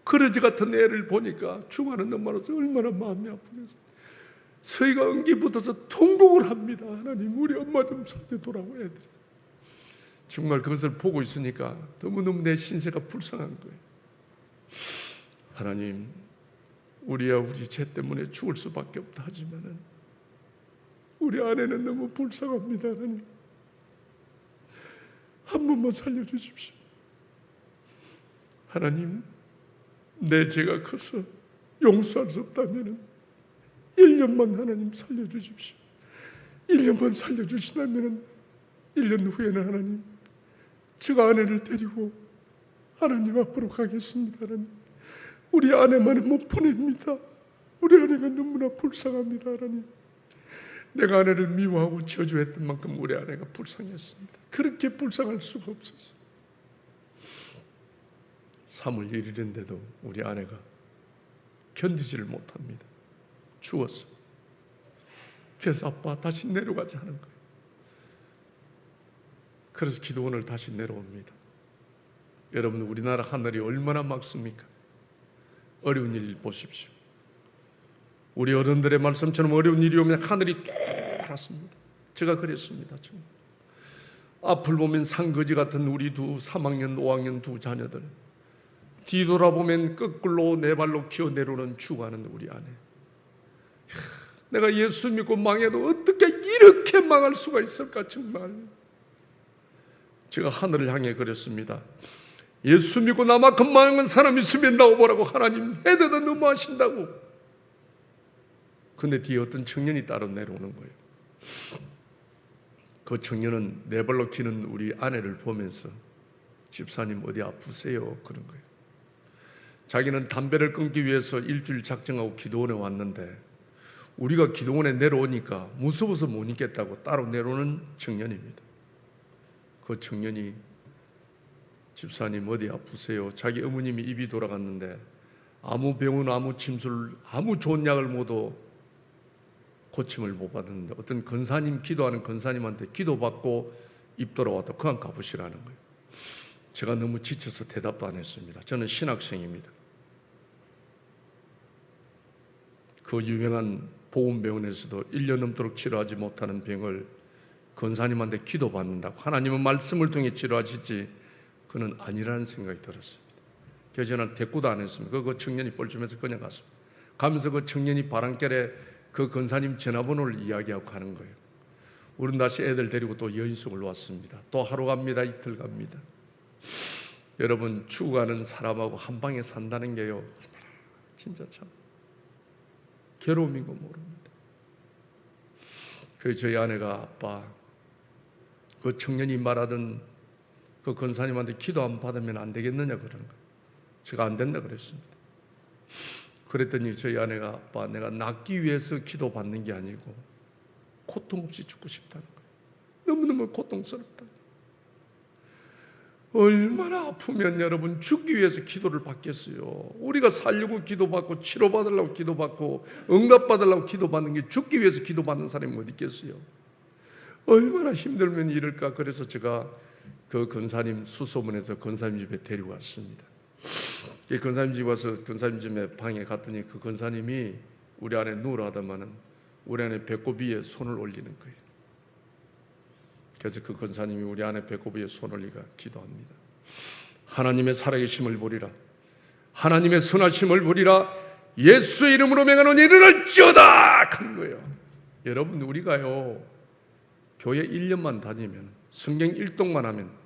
그러지 같은 애를 보니까 죽어가는 엄마로서 얼마나 마음이 아프겠어요. 서희가 응기 붙어서 통곡을 합니다. 하나님 우리 엄마 좀 살려두라고 애들이. 정말 그것을 보고 있으니까 너무너무 내 신세가 불쌍한 거예요. 하나님 우리야 우리 죄 때문에 죽을 수밖에 없다 하지만은 우리 아내는 너무 불쌍합니다. 하나님 한 번만 살려주십시오. 하나님 내 죄가 커서 용서할 수 없다면은 1년만 하나님 살려주십시오. 1년만 살려주시다면은 1년 후에는 하나님 제가 아내를 데리고 하나님 앞으로 가겠습니다. 하나님 우리 아내만은 못 보냅니다. 우리 아내가 너무나 불쌍합니다. 하나님, 내가 아내를 미워하고 저주했던 만큼 우리 아내가 불쌍했습니다. 그렇게 불쌍할 수가 없었어요. 3월 1일인데도 우리 아내가 견디지를 못합니다. 죽었어. 그래서 아빠 다시 내려가자 하는 거예요. 그래서 기도원을 다시 내려옵니다. 여러분, 우리나라 하늘이 얼마나 맑습니까? 어려운 일 보십시오. 우리 어른들의 말씀처럼 어려운 일이 오면 하늘이 노랗습니다. 제가 그랬습니다. 정말. 앞을 보면 산거지 같은 우리 3학년, 5학년 두 자녀들, 뒤돌아보면 거꾸로 네 발로 기어 내려오는 죽어가는 우리 아내. 내가 예수 믿고 망해도 어떻게 이렇게 망할 수가 있을까. 정말 제가 하늘을 향해 그랬습니다. 예수 믿고 나만큼 망한 사람 있으면 나와보라고. 하나님 해대도 너무 하신다고. 근데 뒤에 어떤 청년이 따로 내려오는 거예요. 그 청년은 네 발로 기는 우리 아내를 보면서 집사님 어디 아프세요? 그런 거예요. 자기는 담배를 끊기 위해서 일주일 작정하고 기도원에 왔는데 우리가 기도원에 내려오니까 무서워서 못 있겠다고 따로 내려오는 청년입니다. 그 청년이 집사님 어디 아프세요? 자기 어머님이 입이 돌아갔는데 아무 병원, 아무 침술, 아무 좋은 약을 모두 고침을 못 받았는데 어떤 권사님, 기도하는 권사님한테 기도받고 입 돌아왔다. 그만 가보시라는 거예요. 제가 너무 지쳐서 대답도 안 했습니다. 저는 신학생입니다. 그 유명한 보건병원에서도 1년 넘도록 치료하지 못하는 병을 권사님한테 기도받는다고 하나님은 말씀을 통해 치료하시지 그는 아니라는 생각이 들었습니다. 그래서 저는 대꾸도 안 했습니다. 그 청년이 뻘쭘해서 그냥 갔습니다. 가면서 그 청년이 바람결에 그 권사님 전화번호를 이야기하고 가는 거예요. 우리는 다시 애들 데리고 또 여인숙을 왔습니다. 또 하루 갑니다. 이틀 갑니다. 여러분, 죽어가는 사람하고 한 방에 산다는 게요, 진짜 참 괴로움인 거 모릅니다. 그래서 저희 아내가 아빠, 그 청년이 말하던 그 권사님한테 기도 안 받으면 안 되겠느냐 그러는 거예요. 제가 안 된다 그랬습니다. 그랬더니 저희 아내가 아빠, 내가 낫기 위해서 기도 받는 게 아니고 고통 없이 죽고 싶다는 거예요. 너무너무 고통스럽다. 얼마나 아프면 여러분 죽기 위해서 기도를 받겠어요. 우리가 살려고 기도받고 치료받으려고 기도받고 응답받으려고 기도받는 게 죽기 위해서 기도받는 사람이 어디 있겠어요. 얼마나 힘들면 이럴까. 그래서 제가 그 권사님 수소문에서 권사님 집에 데리고 왔습니다. 이 권사님 집 와서 권사님 집에 방에 갔더니 그 권사님이 우리 안에 누우라 하더만은 우리 안에 배꼽 위에 손을 올리는 거예요. 그래서 그 권사님이 우리 안에 배꼽 위에 손을 올리가 기도합니다. 하나님의 살아계심을 보리라. 하나님의 선하심을 보리라. 예수의 이름으로 명하노니 일어날지어다 하는 거예요. 여러분, 우리가요 교회 1년만 다니면 성경 일독만 하면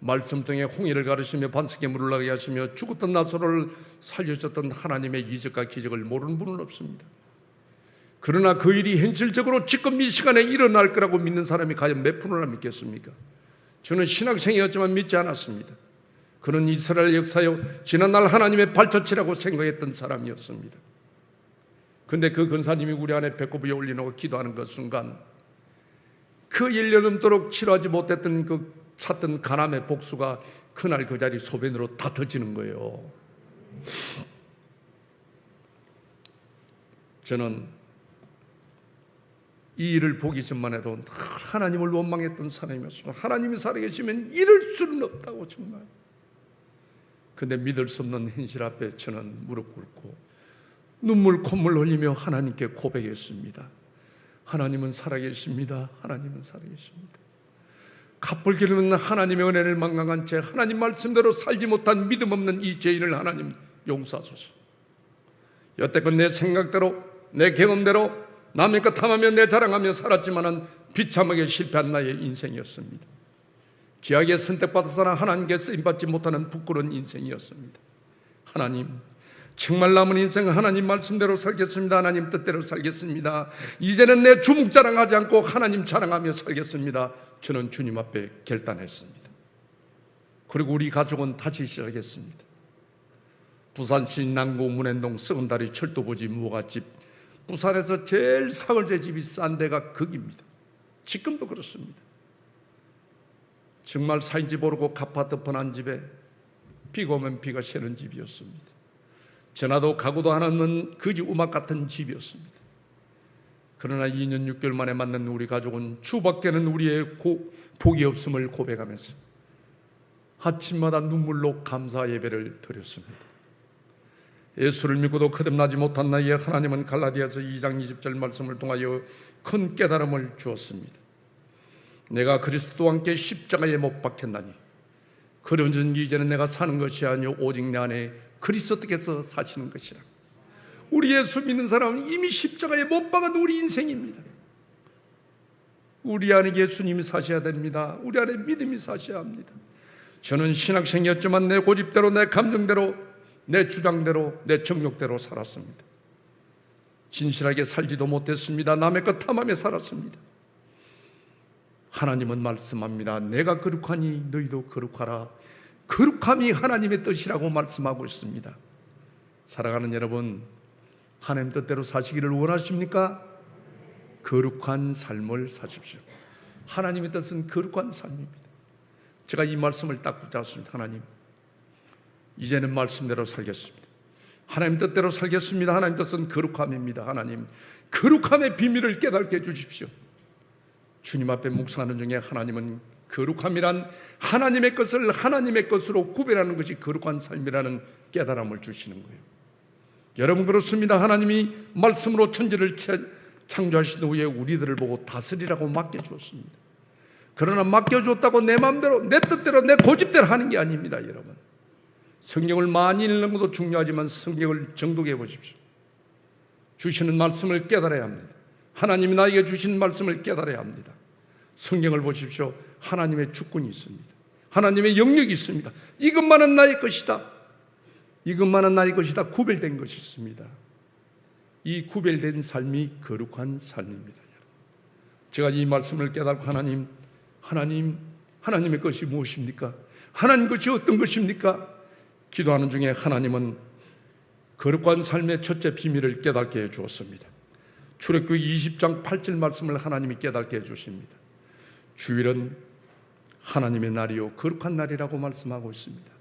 말씀 통해 홍해를 가르시며 반석에 물을 나게 하시며 죽었던 나사로를 살려줬던 하나님의 이적과 기적을 모르는 분은 없습니다. 그러나 그 일이 현실적으로 지금 이 시간에 일어날 거라고 믿는 사람이 과연 몇 프로나 믿겠습니까? 저는 신학생이었지만 믿지 않았습니다. 그는 이스라엘 역사요 지난날 하나님의 발자취라고 생각했던 사람이었습니다. 그런데 그 권사님이 우리 안에 배꼽 위에 올려놓고 기도하는 그 순간 그 1년 넘도록 치료하지 못했던 그 찾던 간암의 복수가 그날 그 자리 소변으로 다 터지는 거예요. 저는 이 일을 보기 전만 해도 하나님을 원망했던 사람이었습니다. 하나님이 살아계시면 이럴 수는 없다고 정말. 근데 믿을 수 없는 현실 앞에 저는 무릎 꿇고 눈물 콧물 흘리며 하나님께 고백했습니다. 하나님은 살아계십니다. 하나님은 살아계십니다. 갑불길 없는 하나님의 은혜를 망각한 채 하나님 말씀대로 살지 못한 믿음 없는 이 죄인을 하나님 용서하소서. 여태껏 내 생각대로 내 경험대로 남의 것 탐하며 내 자랑하며 살았지만은 비참하게 실패한 나의 인생이었습니다. 귀하게 선택받아서나 하나님께 쓰임받지 못하는 부끄러운 인생이었습니다. 하나님, 정말 남은 인생 하나님 말씀대로 살겠습니다. 하나님 뜻대로 살겠습니다. 이제는 내 주묵 자랑하지 않고 하나님 자랑하며 살겠습니다. 저는 주님 앞에 결단했습니다. 그리고 우리 가족은 다시 시작했습니다. 부산시 남구 문현동 썩은다리 철도부지 무화과집, 부산에서 제일 사골제 집이 싼 데가 거기입니다. 지금도 그렇습니다. 정말 사인지 모르고 갚아 덮어난 집에 비가 오면 비가 새는 집이었습니다. 전화도 가구도 하나는 그 집 음악 같은 집이었습니다. 그러나 2년 6개월 만에 만난 우리 가족은 주밖에는 우리의 복이 없음을 고백하면서 아침마다 눈물로 감사 예배를 드렸습니다. 예수를 믿고도 거듭나지 못한 나이에 하나님은 갈라디아서 2장 20절 말씀을 통하여 큰 깨달음을 주었습니다. 내가 그리스도와 함께 십자가에 못 박혔나니 그런즉 이제는 내가 사는 것이 아니요 오직 내 안에 그리스도께서 사시는 것이라. 우리 예수 믿는 사람은 이미 십자가에 못 박은 우리 인생입니다. 우리 안에 예수님이 사셔야 됩니다. 우리 안에 믿음이 사셔야 합니다. 저는 신학생이었지만 내 고집대로, 내 감정대로, 내 주장대로, 내 정욕대로 살았습니다. 진실하게 살지도 못했습니다. 남의 것 탐하며 살았습니다. 하나님은 말씀합니다. 내가 거룩하니 너희도 거룩하라. 거룩함이 하나님의 뜻이라고 말씀하고 있습니다. 사랑하는 여러분, 하나님 뜻대로 사시기를 원하십니까? 거룩한 삶을 사십시오. 하나님의 뜻은 거룩한 삶입니다. 제가 이 말씀을 딱 붙잡았습니다. 하나님, 이제는 말씀대로 살겠습니다. 하나님 뜻대로 살겠습니다. 하나님 뜻은 거룩함입니다. 하나님, 거룩함의 비밀을 깨닫게 해주십시오. 주님 앞에 묵상하는 중에 하나님은 거룩함이란 하나님의 것을 하나님의 것으로 구별하는 것이 거룩한 삶이라는 깨달음을 주시는 거예요. 여러분, 그렇습니다. 하나님이 말씀으로 천지를 창조하신 후에 우리들을 보고 다스리라고 맡겨주었습니다. 그러나 맡겨주었다고 내 마음대로, 내 뜻대로, 내 고집대로 하는 게 아닙니다. 여러분, 성경을 많이 읽는 것도 중요하지만 성경을 정독해 보십시오. 주시는 말씀을 깨달아야 합니다. 하나님이 나에게 주신 말씀을 깨달아야 합니다. 성경을 보십시오. 하나님의 주권이 있습니다. 하나님의 영역이 있습니다. 이것만은 나의 것이다. 이것만은 나의 것이다. 구별된 것이 있습니다. 이 구별된 삶이 거룩한 삶입니다. 제가 이 말씀을 깨닫고 하나님의 것이 무엇입니까? 하나님 것이 어떤 것입니까? 기도하는 중에 하나님은 거룩한 삶의 첫째 비밀을 깨닫게 해 주었습니다. 출애굽기 20장 8절 말씀을 하나님이 깨닫게 해 주십니다. 주일은 하나님의 날이요 거룩한 날이라고 말씀하고 있습니다.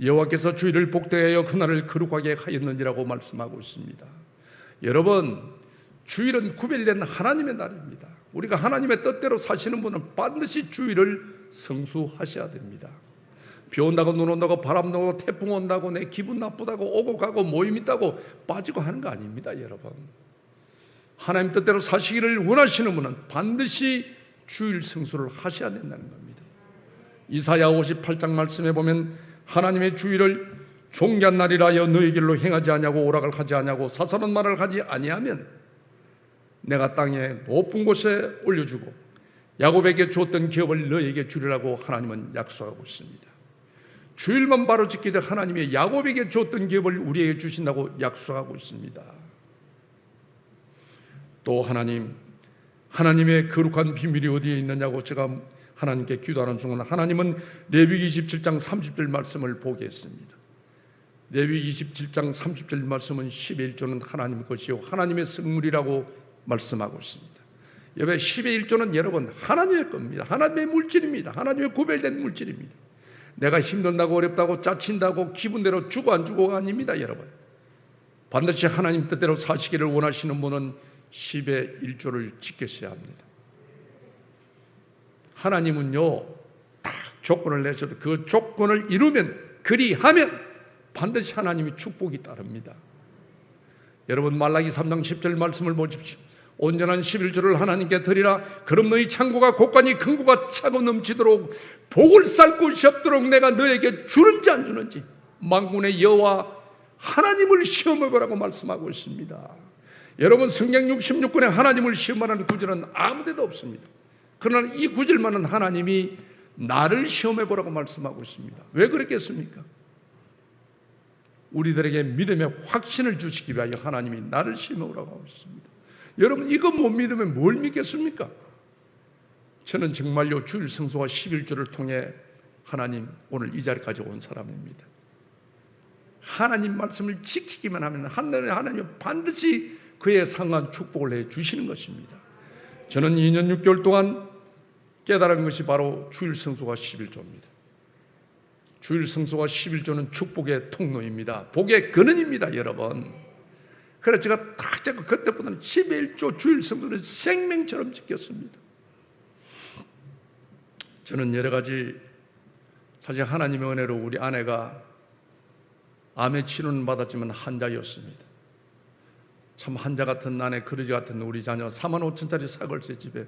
여호와께서 주일을 복되하여 그날을 거룩하게 하였느니라고 말씀하고 있습니다. 여러분, 주일은 구별된 하나님의 날입니다. 우리가 하나님의 뜻대로 사시는 분은 반드시 주일을 성수하셔야 됩니다. 비 온다고 눈 온다고 바람 나고 태풍 온다고 내 기분 나쁘다고 오고 가고 모임 있다고 빠지고 하는 거 아닙니다. 여러분, 하나님 뜻대로 사시기를 원하시는 분은 반드시 주일 성수를 하셔야 된다는 겁니다. 이사야 58장 말씀에 보면 하나님의 주일을 종교한 날이라 하여 너희 길로 행하지 아니하고 오락을 하지 아니하고 사사로운 말을 하지 아니하면 내가 땅에 높은 곳에 올려주고 야곱에게 주었던 기업을 너희에게 주리라고 하나님은 약속하고 있습니다. 주일만 바로 지키되 하나님이 야곱에게 주었던 기업을 우리에게 주신다고 약속하고 있습니다. 또 하나님의 거룩한 비밀이 어디에 있느냐고 제가 하나님께 기도하는 중은 하나님은 레위기 27장 30절 말씀을 보게 했습니다. 레위기 27장 30절 말씀은 10의 1조는 하나님 것이요 하나님의 성물이라고 말씀하고 있습니다. 여러분, 10의 1조는 여러분 하나님의 겁니다. 하나님의 물질입니다. 하나님의 구별된 물질입니다. 내가 힘든다고 어렵다고 짜친다고 기분대로 주고 안 주고가 아닙니다. 여러분, 반드시 하나님 뜻대로 사시기를 원하시는 분은 10의 1조를 지키셔야 합니다. 하나님은요 딱 조건을 내셔도 그 조건을 이루면 그리하면 반드시 하나님이 축복이 따릅니다. 여러분, 말라기 3장 10절 말씀을 보십시오. 온전한 11조를 하나님께 드리라. 그럼 너희 창고가 곳간이 금고가 차고 넘치도록 복을 쌀 곳이 없도록 내가 너에게 주는지 안 주는지 만군의 여호와 하나님을 시험해보라고 말씀하고 있습니다. 여러분, 성경 66권에 하나님을 시험하는 구절은 아무 데도 없습니다. 그러나 이 구절만은 하나님이 나를 시험해보라고 말씀하고 있습니다. 왜 그랬겠습니까? 우리들에게 믿음의 확신을 주시기 위하여 하나님이 나를 시험해보라고 하고 있습니다. 여러분, 이거 못 믿으면 뭘 믿겠습니까? 저는 정말요 주일 성수와 11조를 통해 하나님 오늘 이 자리까지 온 사람입니다. 하나님 말씀을 지키기만 하면 하나님은 반드시 그에 상한 축복을 해 주시는 것입니다. 저는 2년 6개월 동안 깨달은 것이 바로 주일 성수가 11조입니다. 주일 성수가 11조는 축복의 통로입니다. 복의 근원입니다, 여러분. 그래서 제가 딱 잡고 그때보다는 11조 주일 성수를 생명처럼 지켰습니다. 저는 여러 가지 사실 하나님의 은혜로 우리 아내가 암의 치료는 받았지만 한자였습니다. 참 한자 같은 아내, 그러지 같은 우리 자녀, 4만 5천짜리 사골세 집에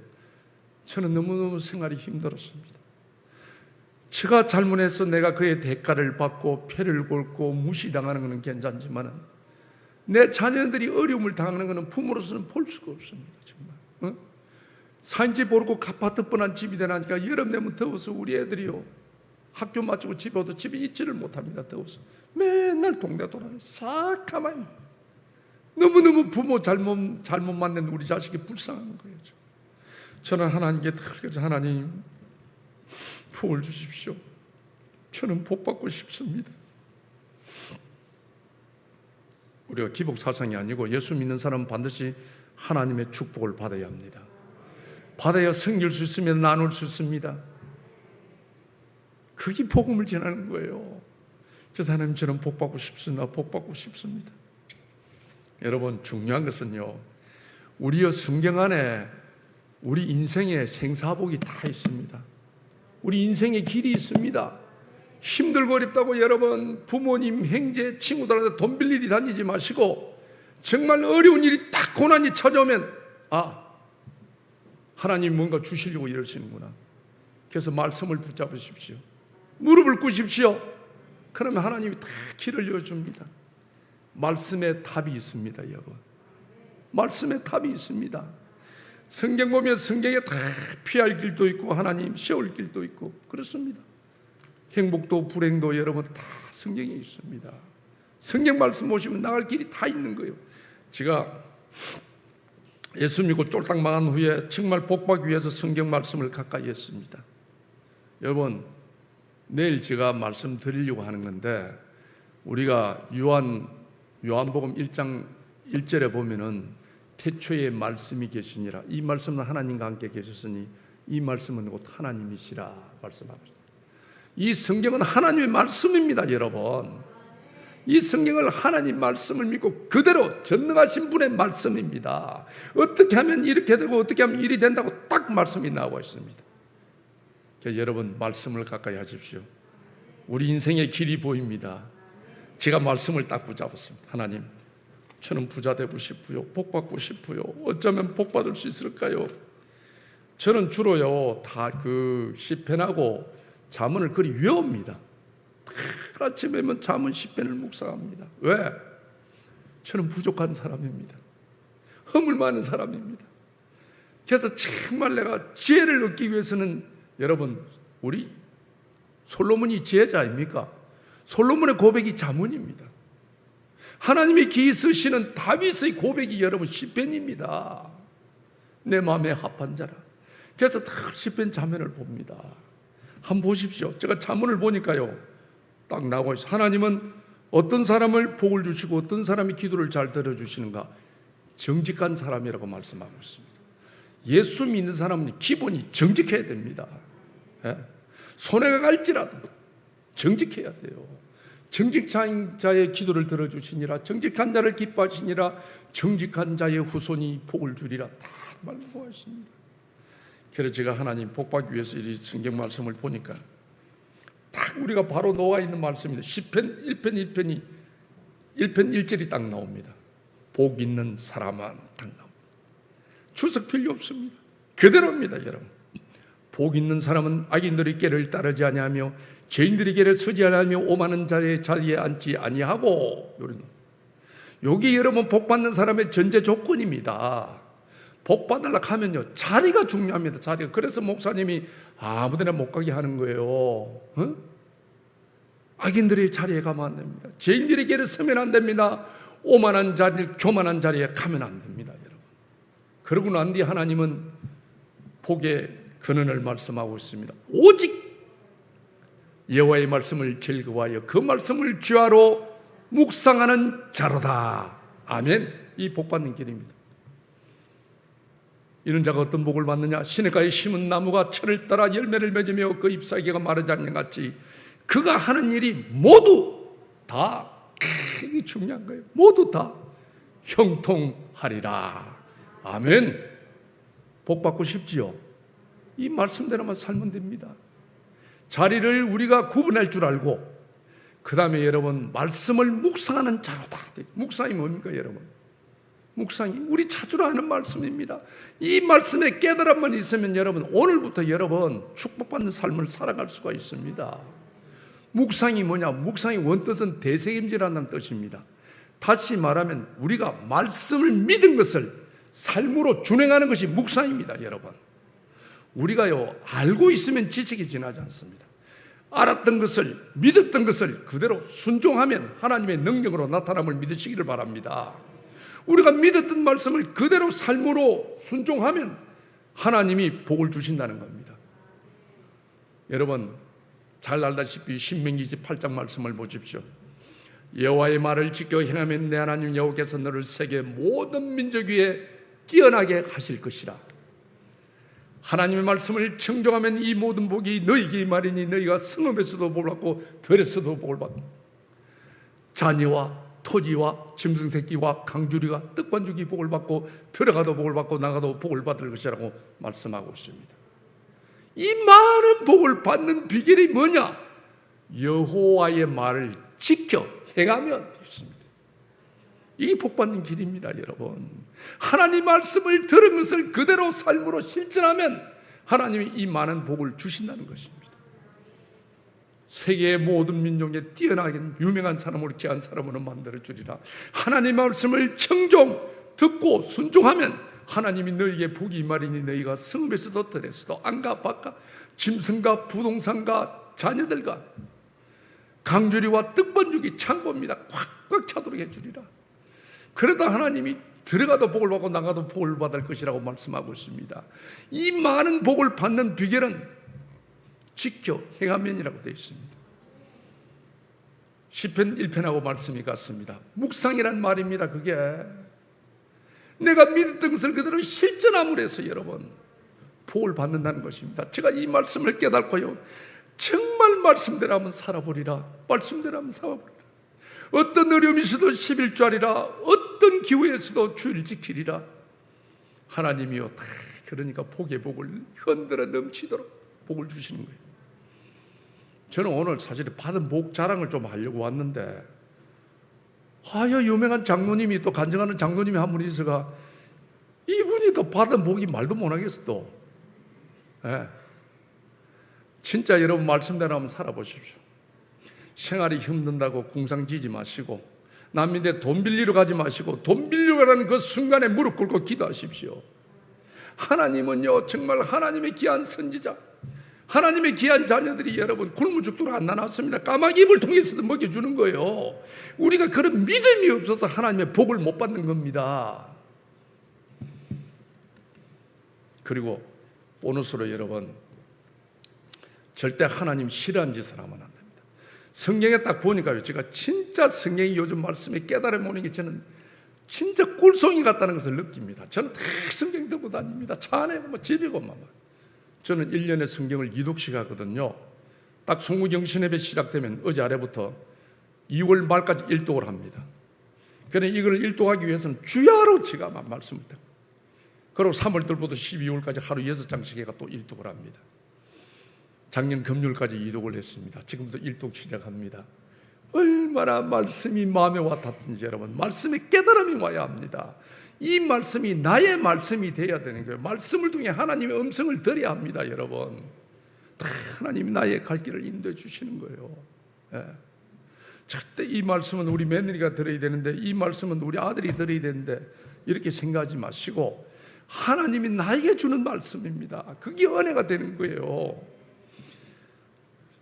저는 너무너무 생활이 힘들었습니다. 제가 잘못해서 내가 그의 대가를 받고 폐를 골고 무시당하는 것은 괜찮지만 내 자녀들이 어려움을 당하는 것은 부모로서는 볼 수가 없습니다. 정말 산지 모르고 가파트 뻔한 집이 되니까 여름 되면 더워서 우리 애들이요 학교 마치고 집에 와도 집에 있지를 못합니다. 더워서 맨날 동네 돌아다니고 싹 가만히 너무너무 부모 잘못 만난 우리 자식이 불쌍한 거예요. 저는 하나님께 그래서 하나님 복을 주십시오. 저는 복 받고 싶습니다. 우리가 기복 사상이 아니고 예수 믿는 사람은 반드시 하나님의 축복을 받아야 합니다. 받아야 섬길 수 있으면 나눌 수 있습니다. 그게 복음을 전하는 거예요. 그래서 하나님 저는 복 받고 싶습니다. 복 받고 싶습니다. 여러분 중요한 것은요, 우리의 성경 안에 우리 인생의 생사복이 다 있습니다. 우리 인생의 길이 있습니다. 힘들고 어렵다고 여러분 부모님, 형제, 친구들한테 돈 빌리디 다니지 마시고 정말 어려운 일이 딱 고난이 찾아오면 하나님 뭔가 주시려고 이러시는구나. 그래서 말씀을 붙잡으십시오. 무릎을 꿇으십시오. 그러면 하나님이 다 길을 열어줍니다. 말씀에 답이 있습니다, 여러분. 말씀에 답이 있습니다. 성경 보면 성경에 다 피할 길도 있고 하나님 세울 길도 있고 그렇습니다. 행복도 불행도 여러분 다 성경에 있습니다. 성경 말씀 보시면 나갈 길이 다 있는 거예요. 제가 예수 믿고 쫄딱 망한 후에 정말 복받기 위해서 성경 말씀을 가까이 했습니다. 여러분 내일 제가 말씀드리려고 하는 건데 우리가 요한복음 1장 1절에 보면은 태초에 말씀이 계시니라. 이 말씀은 하나님과 함께 계셨으니 이 말씀은 곧 하나님이시라 말씀하고 있습니다. 이 성경은 하나님의 말씀입니다, 여러분. 이 성경을 하나님 말씀을 믿고 그대로 전능하신 분의 말씀입니다. 어떻게 하면 이렇게 되고 어떻게 하면 일이 된다고 딱 말씀이 나오고 있습니다. 그래서 여러분 말씀을 가까이 하십시오. 우리 인생의 길이 보입니다. 제가 말씀을 딱 붙잡았습니다. 하나님 저는 부자 되고 싶고요. 복 받고 싶고요. 어쩌면 복 받을 수 있을까요? 저는 주로요 다 그 시편하고 잠언을 그리 외웁니다. 아침에면 잠언 시편을 묵상합니다. 왜? 저는 부족한 사람입니다. 허물 많은 사람입니다. 그래서 정말 내가 지혜를 얻기 위해서는 여러분 우리 솔로몬이 지혜자 아닙니까? 솔로몬의 고백이 잠언입니다. 하나님의 귀히 쓰시는 다윗의 고백이 여러분 시편입니다. 내 마음에 합한 자라. 그래서 다 시편 잠언을 봅니다. 한번 보십시오. 제가 잠언을 보니까요 딱 나오고 있어요. 하나님은 어떤 사람을 복을 주시고 어떤 사람이 기도를 잘 들어주시는가? 정직한 사람이라고 말씀하고 있습니다. 예수 믿는 사람은 기본이 정직해야 됩니다. 손해가 갈지라도 정직해야 돼요. 정직한 자의 기도를 들어주시니라. 정직한 자를 기뻐하시니라. 정직한 자의 후손이 복을 주리라. 다 말씀하십니다. 그래서 제가 하나님 복받기 위해서 이 성경 말씀을 보니까 딱 우리가 바로 놓아 있는 말씀입니다. 시편 1편 1절이 딱 나옵니다. 복 있는 사람은 딱 나옵니다. 주석 필요 없습니다. 그대로입니다, 여러분. 복 있는 사람은 악인들의 길을 따르지 아니하며 죄인들의 길에 서지 아니하며 오만한 자의 자리에 앉지 아니하고. 여기 여러분 복 받는 사람의 전제 조건입니다. 복 받으려고 하면요 자리가 중요합니다. 자리가. 그래서 목사님이 아무데나 못 가게 하는 거예요. 악인들의 자리에 가면 안 됩니다. 죄인들의 길에 서면 안 됩니다. 오만한 자리, 교만한 자리에 가면 안 됩니다, 여러분. 그러고 난 뒤 하나님은 복의 근원을 말씀하고 있습니다. 오직 여호와의 말씀을 즐거워하여 그 말씀을 주야로 묵상하는 자로다. 아멘. 이 복받는 길입니다. 이런 자가 어떤 복을 받느냐? 시냇가에 심은 나무가 철을 따라 열매를 맺으며 그 잎사귀가 마르지 않는 같이 그가 하는 일이 모두 다, 이게 중요한 거예요. 모두 다 형통하리라. 아멘. 복 받고 싶지요? 이 말씀대로만 살면 됩니다. 자리를 우리가 구분할 줄 알고, 그 다음에 여러분 말씀을 묵상하는 자로다. 묵상이 뭡니까 여러분? 묵상이 우리 찾으러 하는 말씀입니다. 이 말씀에 깨달음만 있으면 여러분 오늘부터 여러분 축복받는 삶을 살아갈 수가 있습니다. 묵상이 뭐냐? 묵상의 원뜻은 대책임질한다는 뜻입니다. 다시 말하면 우리가 말씀을 믿은 것을 삶으로 준행하는 것이 묵상입니다. 여러분, 우리가요 알고 있으면 지식이 지나지 않습니다. 알았던 것을, 믿었던 것을 그대로 순종하면 하나님의 능력으로 나타남을 믿으시기를 바랍니다. 우리가 믿었던 말씀을 그대로 삶으로 순종하면 하나님이 복을 주신다는 겁니다. 여러분 잘 알다시피 신명기 28장 말씀을 보십시오. 여호와의 말을 지켜 행하면 내 하나님 여호와께서 너를 세계 모든 민족 위에 뛰어나게 하실 것이라. 하나님의 말씀을 청종하면 이 모든 복이 너희에게 말이니 너희가 성읍에서도 복을 받고 들에서도 복을 받고 자녀와 토지와 짐승새끼와 강주리가 떡반죽이 복을 받고 들어가도 복을 받고 나가도 복을 받을 것이라고 말씀하고 있습니다. 이 많은 복을 받는 비결이 뭐냐? 여호와의 말을 지켜 행하면 되겠습니다. 이게 복받는 길입니다. 여러분, 하나님 말씀을 들은 것을 그대로 삶으로 실천하면 하나님이 이 많은 복을 주신다는 것입니다. 세계의 모든 민족에 뛰어나게 유명한 사람으로 귀한 사람으로 만들어주리라. 하나님 말씀을 청종 듣고 순종하면 하나님이 너희에게 복이 임하리니 너희가 성읍에서도 들에서도 안과 밖과 짐승과 부동산과 자녀들과 강주리와 떡반죽이 창고입니다. 꽉꽉 차도록 해주리라. 그러다 하나님이 들어가도 복을 받고 나가도 복을 받을 것이라고 말씀하고 있습니다. 이 많은 복을 받는 비결은 지켜 행하면이라고 되어 있습니다. 시편 1편하고 말씀이 같습니다. 묵상이란 말입니다. 그게 내가 믿었던 것을 그대로 실천함으로 해서 여러분 복을 받는다는 것입니다. 제가 이 말씀을 깨닫고요 정말 말씀대로 한번 살아보리라. 말씀대로 한번 살아보리라. 어떤 어려움이 있어도 11주하리라. 어떤 기후에 있어도 주일 지키리라. 하나님이요 다 그러니까 복의 복을 흔들어 넘치도록 복을 주시는 거예요. 저는 오늘 사실 받은 복 자랑을 좀 하려고 왔는데 유명한 장로님이 또 간증하는 장로님이 한 분이 있어가 이분이 또 받은 복이 말도 못하겠어 또. 네. 진짜 여러분 말씀대로 한번 살아보십시오. 생활이 힘든다고 궁상지지 마시고 남인데 돈 빌리러 가지 마시고 돈 빌리러 가는 그 순간에 무릎 꿇고 기도하십시오. 하나님은요 정말 하나님의 귀한 선지자, 하나님의 귀한 자녀들이 여러분 굶어 죽도록 안 나눴습니다. 까마귀 입을 통해서도 먹여주는 거예요. 우리가 그런 믿음이 없어서 하나님의 복을 못 받는 겁니다. 그리고 보너스로 여러분 절대 하나님 싫어하는 짓을 하면 안 됩니다. 성경에 딱 보니까요 제가 진짜 성경이 요즘 말씀에 깨달음 오는 게 저는 진짜 꿀송이 같다는 것을 느낍니다. 저는 다 성경 들고 다닙니다. 차 안에 집에 보면 저는 1년에 성경을 2독씩 하거든요. 딱 송구경신 예배 시작되면 어제 아래부터 2월 말까지 1독을 합니다. 그런데 이걸 1독하기 위해서는 주야로 제가 말씀을 듣고 그리고 3월달부터 12월까지 하루 6장씩 해가 또 1독을 합니다. 작년 금요일까지 2독을 했습니다. 지금부터 1독 시작합니다. 얼마나 말씀이 마음에 와닿든지 여러분 말씀에 깨달음이 와야 합니다. 이 말씀이 나의 말씀이 되어야 되는 거예요. 말씀을 통해 하나님의 음성을 들어야 합니다. 여러분 다 하나님이 나의 갈 길을 인도해 주시는 거예요. 예. 절대 이 말씀은 우리 며느리가 들어야 되는데 이 말씀은 우리 아들이 들어야 되는데 이렇게 생각하지 마시고 하나님이 나에게 주는 말씀입니다. 그게 은혜가 되는 거예요.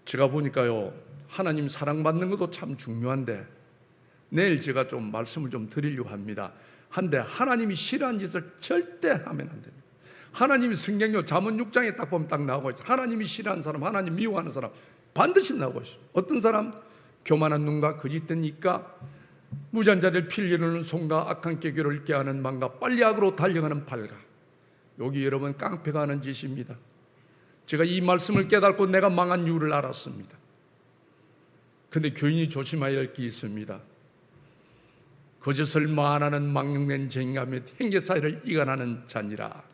제가 보니까요 하나님 사랑받는 것도 참 중요한데 내일 제가 좀 말씀을 좀 드리려고 합니다. 한데 하나님이 싫어하는 짓을 절대 하면 안 됩니다. 하나님이 성경요 잠언 6장에 딱 보면 딱 나오고 있어요. 하나님이 싫어하는 사람, 하나님 미워하는 사람 반드시 나오고 있어요. 어떤 사람? 교만한 눈과 거짓된 입과 무지한 자를 필리는 손과 악한 깨교를 깨하는 망과 빨리 악으로 달려가는 발과. 여기 여러분 깡패가 하는 짓입니다. 제가 이 말씀을 깨닫고 내가 망한 이유를 알았습니다. 근데 교인이 조심해야 할 게 있습니다. 거짓을 만하는 망령된 쟁인가 및 행제사이를 이간하는 자니라.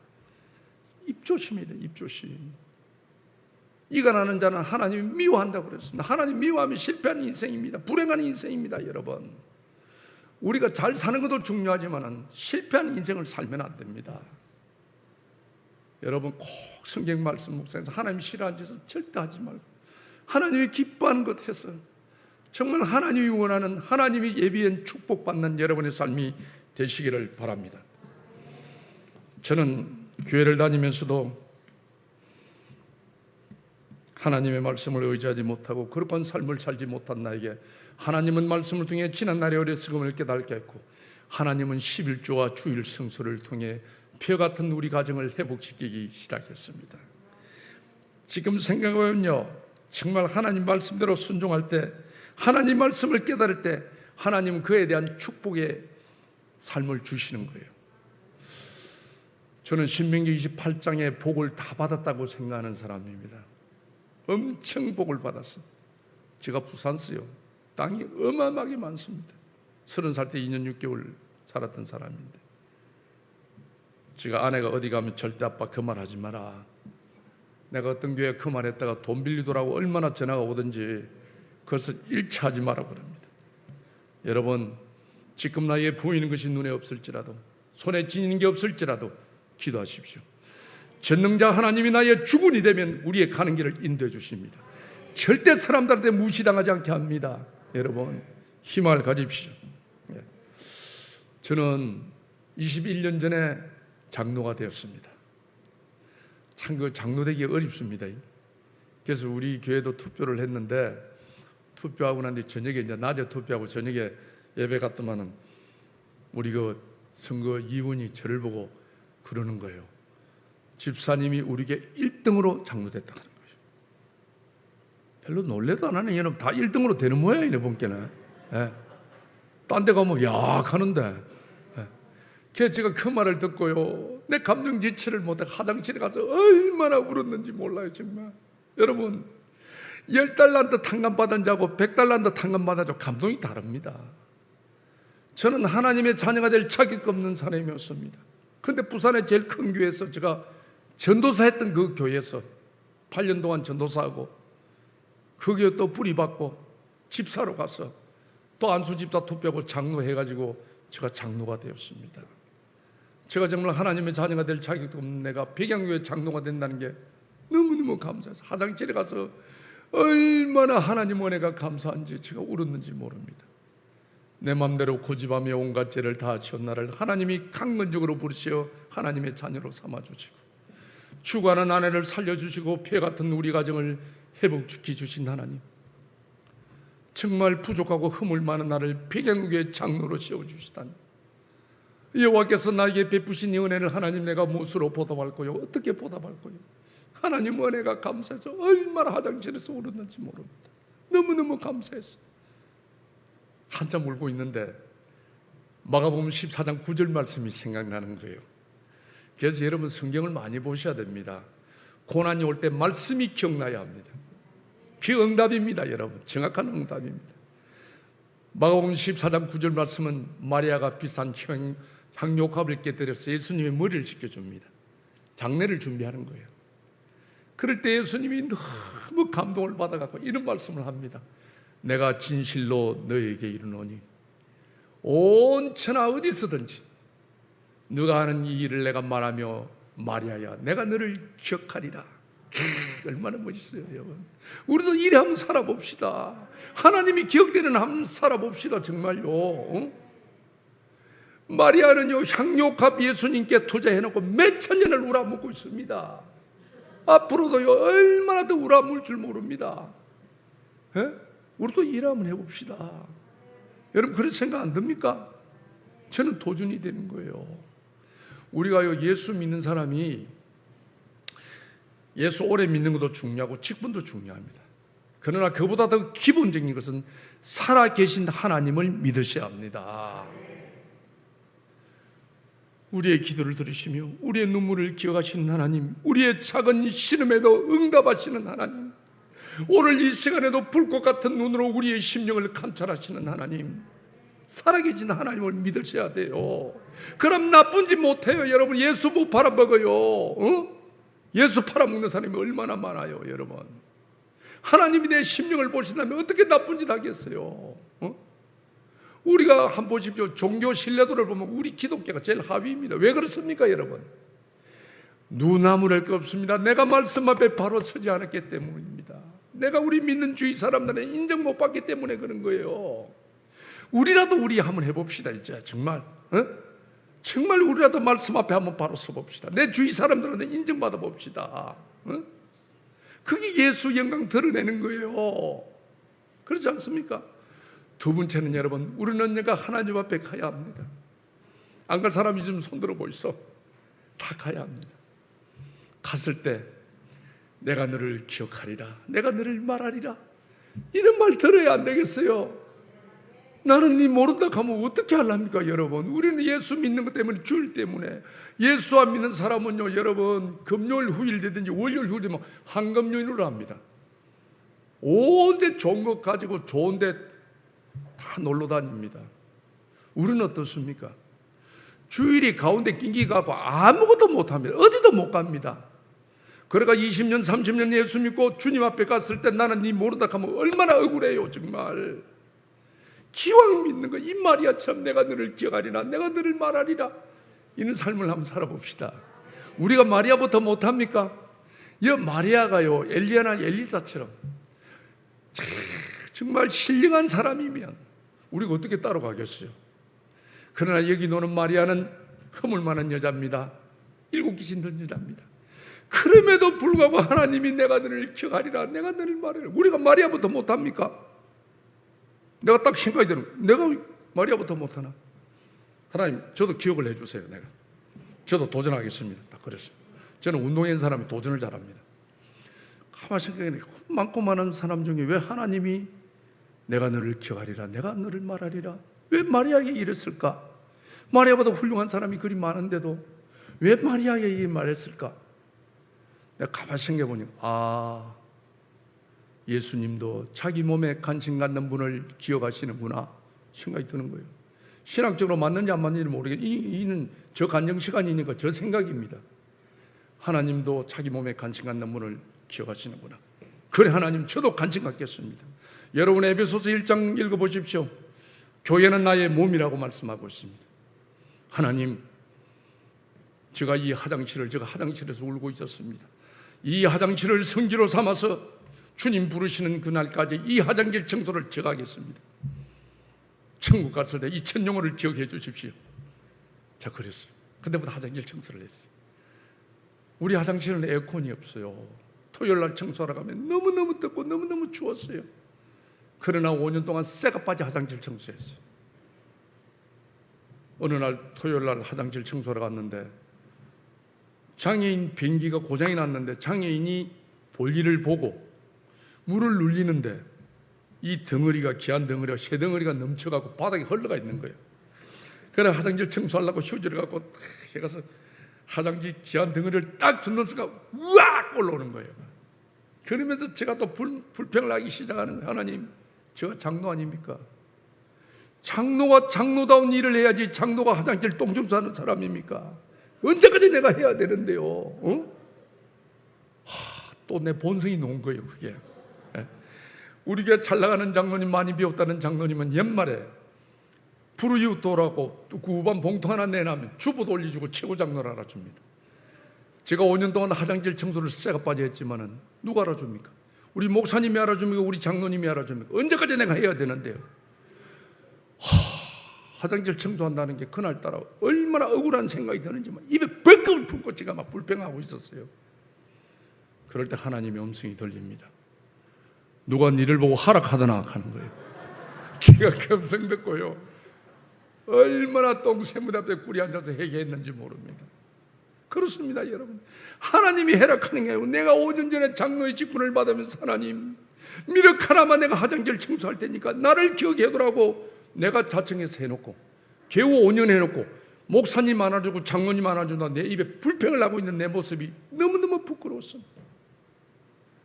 입조심이다. 입조심. 이간하는 자는 하나님이 미워한다고 그랬습니다. 하나님 미워하면 실패하는 인생입니다. 불행한 인생입니다. 여러분, 우리가 잘 사는 것도 중요하지만 실패하는 인생을 살면 안 됩니다. 여러분 꼭 성경 말씀 묵상해서 하나님 싫어하는 짓은 절대 하지 말고 하나님이 기뻐하는 것 해서 정말 하나님이 원하는, 하나님이 예비한 축복받는 여러분의 삶이 되시기를 바랍니다. 저는 교회를 다니면서도 하나님의 말씀을 의지하지 못하고 거룩한 삶을 살지 못한 나에게 하나님은 말씀을 통해 지난날의 어리석음을 깨닫게 했고, 하나님은 11조와 주일 성수를 통해 표 같은 우리 가정을 회복시키기 시작했습니다. 지금 생각해보면요, 정말 하나님 말씀대로 순종할 때, 하나님 말씀을 깨달을 때 하나님은 그에 대한 축복의 삶을 주시는 거예요. 저는 신명기 28장의 복을 다 받았다고 생각하는 사람입니다. 엄청 복을 받았어요. 제가 부산서요, 땅이 어마어마하게 많습니다. 30살 때 2년 6개월 살았던 사람인데, 제가 아내가 어디 가면 절대 아빠 그 말 하지 마라, 내가 어떤 교회에 그 말 했다가 돈 빌리더라고 얼마나 전화가 오든지 그래서 일치하지 마라 그럽니다. 여러분, 지금 나이에 보이는 것이 눈에 없을지라도, 손에 지니는 게 없을지라도 기도하십시오. 전능자 하나님이 나의 주군이 되면 우리의 가는 길을 인도해 주십니다. 절대 사람들한테 무시당하지 않게 합니다. 여러분, 희망을 가집시오. 저는 21년 전에 장로가 되었습니다. 참 그 장로 되기 어렵습니다. 그래서 우리 교회도 투표를 했는데, 투표하고 난 뒤 저녁에, 이제 낮에 투표하고 저녁에 예배 갔더만은 우리 그 선거 위원이 저를 보고 그러는 거예요. 집사님이 우리에게 1등으로 장로됐다는 거죠. 별로 놀래도 안 하네. 여러분 다 1등으로 되는 모양이네, 본께는. 예. 딴 데 가면 약 하는데. 예. 그래서 제가 그 말을 듣고요, 내 감정 지체를 못해 화장실에 가서 얼마나 울었는지 몰라요, 정말. 여러분, 10달란트 탕감 받은 자고 100달란트 탕감 받은 자 감동이 다릅니다. 저는 하나님의 자녀가 될 자격 없는 사람이었습니다. 그런데 부산의 제일 큰 교회에서 제가 전도사 했던 그 교회에서 8년 동안 전도사하고, 그 교회 또 뿌리받고 집사로 가서 또 안수집사 투표하고 장로해가지고 제가 장로가 되었습니다. 제가 정말 하나님의 자녀가 될 자격도 없는 내가 백양교회 장로가 된다는 게 너무너무 감사해서 화장실에 가서 얼마나 하나님 은혜가 감사한지 제가 울었는지 모릅니다. 내 맘대로 고집하며 온갖 죄를 다 지은 나를 하나님이 강건적으로 부르시어 하나님의 자녀로 삼아주시고, 죽어가는 아내를 살려주시고 폐 같은 우리 가정을 회복시켜 주신 하나님, 정말 부족하고 허물 많은 나를 백양교회 장로로 세워주시다니, 여호와께서 나에게 베푸신 이 은혜를 하나님 내가 무엇으로 보답할 거요? 어떻게 보답할 거요? 하나님 은혜가 감사해서 얼마나 화장실에서 울었는지 모릅니다. 너무너무 감사해서 한참 울고 있는데 마가복음 14장 9절 말씀이 생각나는 거예요. 그래서 여러분 성경을 많이 보셔야 됩니다. 고난이 올 때 말씀이 기억나야 합니다. 그 응답입니다. 여러분, 정확한 응답입니다. 마가복음 14장 9절 말씀은 마리아가 비싼 향료값을 깨뜨려서 예수님의 머리를 씻겨줍니다. 장례를 준비하는 거예요. 그럴 때 예수님이 너무 감동을 받아갖고 이런 말씀을 합니다. 내가 진실로 너에게 이르노니 온 천하 어디서든지 너가 하는 이 일을 내가 말하며 마리아야 내가 너를 기억하리라. 얼마나 멋있어요, 여러분. 우리도 이래 한번 살아봅시다. 하나님이 기억되는 한번 살아봅시다. 정말요. 마리아는요, 향료값 예수님께 투자해놓고 몇천 년을 우라먹고 있습니다. 앞으로도요, 얼마나 더 우라물 줄 모릅니다. 에? 우리도 일 한번 해봅시다. 여러분, 그런 생각 안 듭니까? 저는 도전이 되는 거예요. 우리가요, 예수 믿는 사람이 예수 오래 믿는 것도 중요하고 직분도 중요합니다. 그러나 그보다 더 기본적인 것은 살아계신 하나님을 믿으셔야 합니다. 우리의 기도를 들으시며 우리의 눈물을 기억하시는 하나님, 우리의 작은 신음에도 응답하시는 하나님, 오늘 이 시간에도 불꽃 같은 눈으로 우리의 심령을 감찰하시는 하나님, 살아계신 하나님을 믿으셔야 돼요. 그럼 나쁜 짓 못해요. 여러분, 예수 못 팔아먹어요. 예수 팔아먹는 사람이 얼마나 많아요. 여러분, 하나님이 내 심령을 보신다면 어떻게 나쁜 짓 하겠어요? 우리가 한번 보십시오. 종교 신뢰도를 보면 우리 기독교가 제일 하위입니다. 왜 그렇습니까, 여러분? 누나무랄 게 없습니다. 내가 말씀 앞에 바로 서지 않았기 때문입니다. 내가 우리 믿는 주위 사람들의 인정 못 받기 때문에 그런 거예요. 우리라도 우리 한번 해봅시다. 이제 정말 정말 우리라도 말씀 앞에 한번 바로 서봅시다. 내 주위 사람들한테 인정받아 봅시다. 그게 예수 영광 드러내는 거예요. 그렇지 않습니까? 두 번째는 여러분, 우리는 언젠가 하나님 앞에 가야 합니다. 안 갈 사람이 좀 손들어 보이소. 다 가야 합니다. 갔을 때 내가 너를 기억하리라, 내가 너를 말하리라, 이런 말 들어야 안 되겠어요? 나는 네 모른다 하면 어떻게 하랍니까? 여러분, 우리는 예수 믿는 것 때문에, 주일 때문에. 예수 안 믿는 사람은요, 여러분, 금요일 후일 되든지 월요일 후일 되면 한금요일로 합니다. 온데 좋은 것 가지고 좋은데 다 놀러 다닙니다. 우리는 어떻습니까? 주일이 가운데 낑기가고 아무것도 못합니다. 어디도 못 갑니다. 그러니까 20년 30년 예수 믿고 주님 앞에 갔을 때 나는 네 모른다 하면 얼마나 억울해요. 정말 기왕 믿는 거, 이 말이야. 참, 내가 너를 기억하리라, 내가 너를 말하리라, 이런 삶을 한번 살아봅시다. 우리가 마리아부터 못합니까? 이 마리아가요, 엘리야나 엘리사처럼 정말 신령한 사람이면 우리가 어떻게 따라가겠어요? 그러나 여기 노는 마리아는 허물만한 여자입니다. 7 귀신 든 여자입니다. 그럼에도 불구하고 하나님이 내가 너를 기억하리라, 내가 너를 말하리라. 우리가 마리아부터 못합니까? 내가 딱 생각이 드는 거예요. 내가 마리아부터 못하나? 하나님, 저도 기억을 해주세요. 저도 도전하겠습니다. 딱 그랬어요. 저는 운동한 사람이 도전을 잘합니다. 가만히 생각해, 많고 많은 사람 중에 왜 하나님이 내가 너를 기억하리라, 내가 너를 말하리라, 왜 마리아에게 이랬을까? 마리아보다 훌륭한 사람이 그리 많은데도 왜 마리아에게 말했을까? 내가 가만히 생각해 보니까 예수님도 자기 몸에 관심 갖는 분을 기억하시는구나 생각이 드는 거예요. 신학적으로 맞는지 안 맞는지 모르겠는데 이는 저 간증 시간이니까 저 생각입니다. 하나님도 자기 몸에 관심 갖는 분을 기억하시는구나. 그래, 하나님, 저도 관심 갖겠습니다. 여러분, 에베소서 1장 읽어보십시오. 교회는 나의 몸이라고 말씀하고 있습니다. 하나님, 제가 화장실에서 울고 있었습니다. 이 화장실을 성지로 삼아서 주님 부르시는 그날까지 이 화장실 청소를 제가 하겠습니다. 천국 갔을 때 이 천 영혼을 기억해 주십시오. 자, 그랬어요. 그때부터 화장실 청소를 했어요. 우리 화장실은 에어컨이 없어요. 토요일 날 청소하러 가면 너무너무 덥고 너무너무 추웠어요. 그러나 5년 동안 쇠가 빠져 화장실 청소했어요. 어느 날 토요일 날 화장실 청소하러 갔는데 장애인 변기가 고장이 났는데 장애인이 볼일을 보고 물을 눌리는데 이 덩어리가, 기한 덩어리가, 새 덩어리가 넘쳐가고 바닥에 흘러가 있는 거예요. 그래, 화장실 청소하려고 휴지를 갖고 딱 해가서 화장실 기한 덩어리를 딱 줍는 순간 우악 올라오는 거예요. 그러면서 제가 또 불평을 하기 시작하는 거예요. 하나님, 제가 장로 아닙니까? 장로가 장로다운 일을 해야지 장로가 화장실 똥 청소하는 사람입니까? 언제까지 내가 해야 되는데요? 또 내 본성이 놓은 거예요, 그게. 우리가 잘 나가는 장로님, 많이 배웠다는 장로님은 연말에 불우이웃도라고 구반 봉투 하나 내놔면 주보도 올려주고 최고 장로를 알아줍니다. 제가 5년 동안 화장실 청소를 쇠가 빠져 했지만은 누가 알아줍니까? 우리 목사님이 알아줍니까? 우리 장로님이 알아줍니까? 언제까지 내가 해야 되는데요? 화장실 청소한다는 게 그날따라 얼마나 억울한 생각이 드는지 입에 벌컥을 품고 제가 막 불평하고 있었어요. 그럴 때 하나님의 음성이 들립니다. 누가 니를 보고 하락하더나 하는 거예요. 제가 그 음성 듣고요, 얼마나 똥샘물 앞에 꿀이 앉아서 회개했는지 모릅니다. 그렇습니다, 여러분. 하나님이 해락하는 게 아니고 내가 5년 전에 장로의 직분을 받으면서 하나님, 미륵 하나만 내가 화장실 청소할 테니까 나를 기억해두라고 내가 자청해서 해놓고 겨우 5년 해놓고 목사님 안아주고 장로님 안아준다 내 입에 불평을 하고 있는 내 모습이 너무너무 부끄러웠습니다.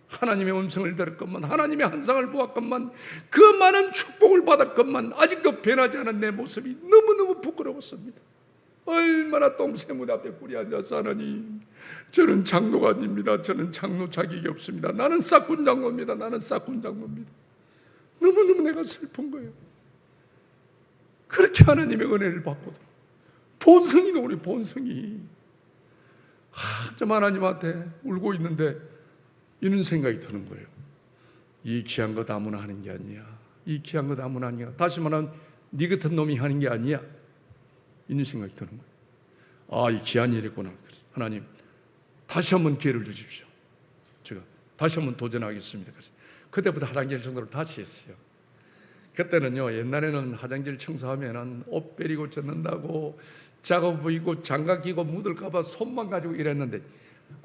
하나님의 음성을 들었건만, 하나님의 한상을 보았건만, 그 많은 축복을 받았건만 아직도 변하지 않은 내 모습이 너무너무 부끄러웠습니다. 얼마나 똥새무대 앞에 꿀이 앉아서 하나님, 저는 장로가 아닙니다. 저는 장로 자격이 없습니다. 나는 싹군 장로입니다. 나는 싹군 장로입니다. 너무너무 내가 슬픈 거예요. 그렇게 하나님의 은혜를 받고 본성이 우리 본성이 좀 하나님한테 울고 있는데 이런 생각이 드는 거예요. 이 귀한 것 아무나 하는 게 아니야. 이 귀한 것 아무나 하는 게 아니야. 다시 말하면 네 같은 놈이 하는 게 아니야. 이런 생각이 드는 거예요. 아, 이 귀한 일이구나. 하나님 다시 한번 기회를 주십시오. 제가 다시 한번 도전하겠습니다. 그래서 그때부터 화장실 청소를 다시 했어요. 그때는요, 옛날에는 화장실 청소하면은 옷 베리고 젖는다고 작업 보이고 장갑 끼고 묻을까봐 손만 가지고 이랬는데,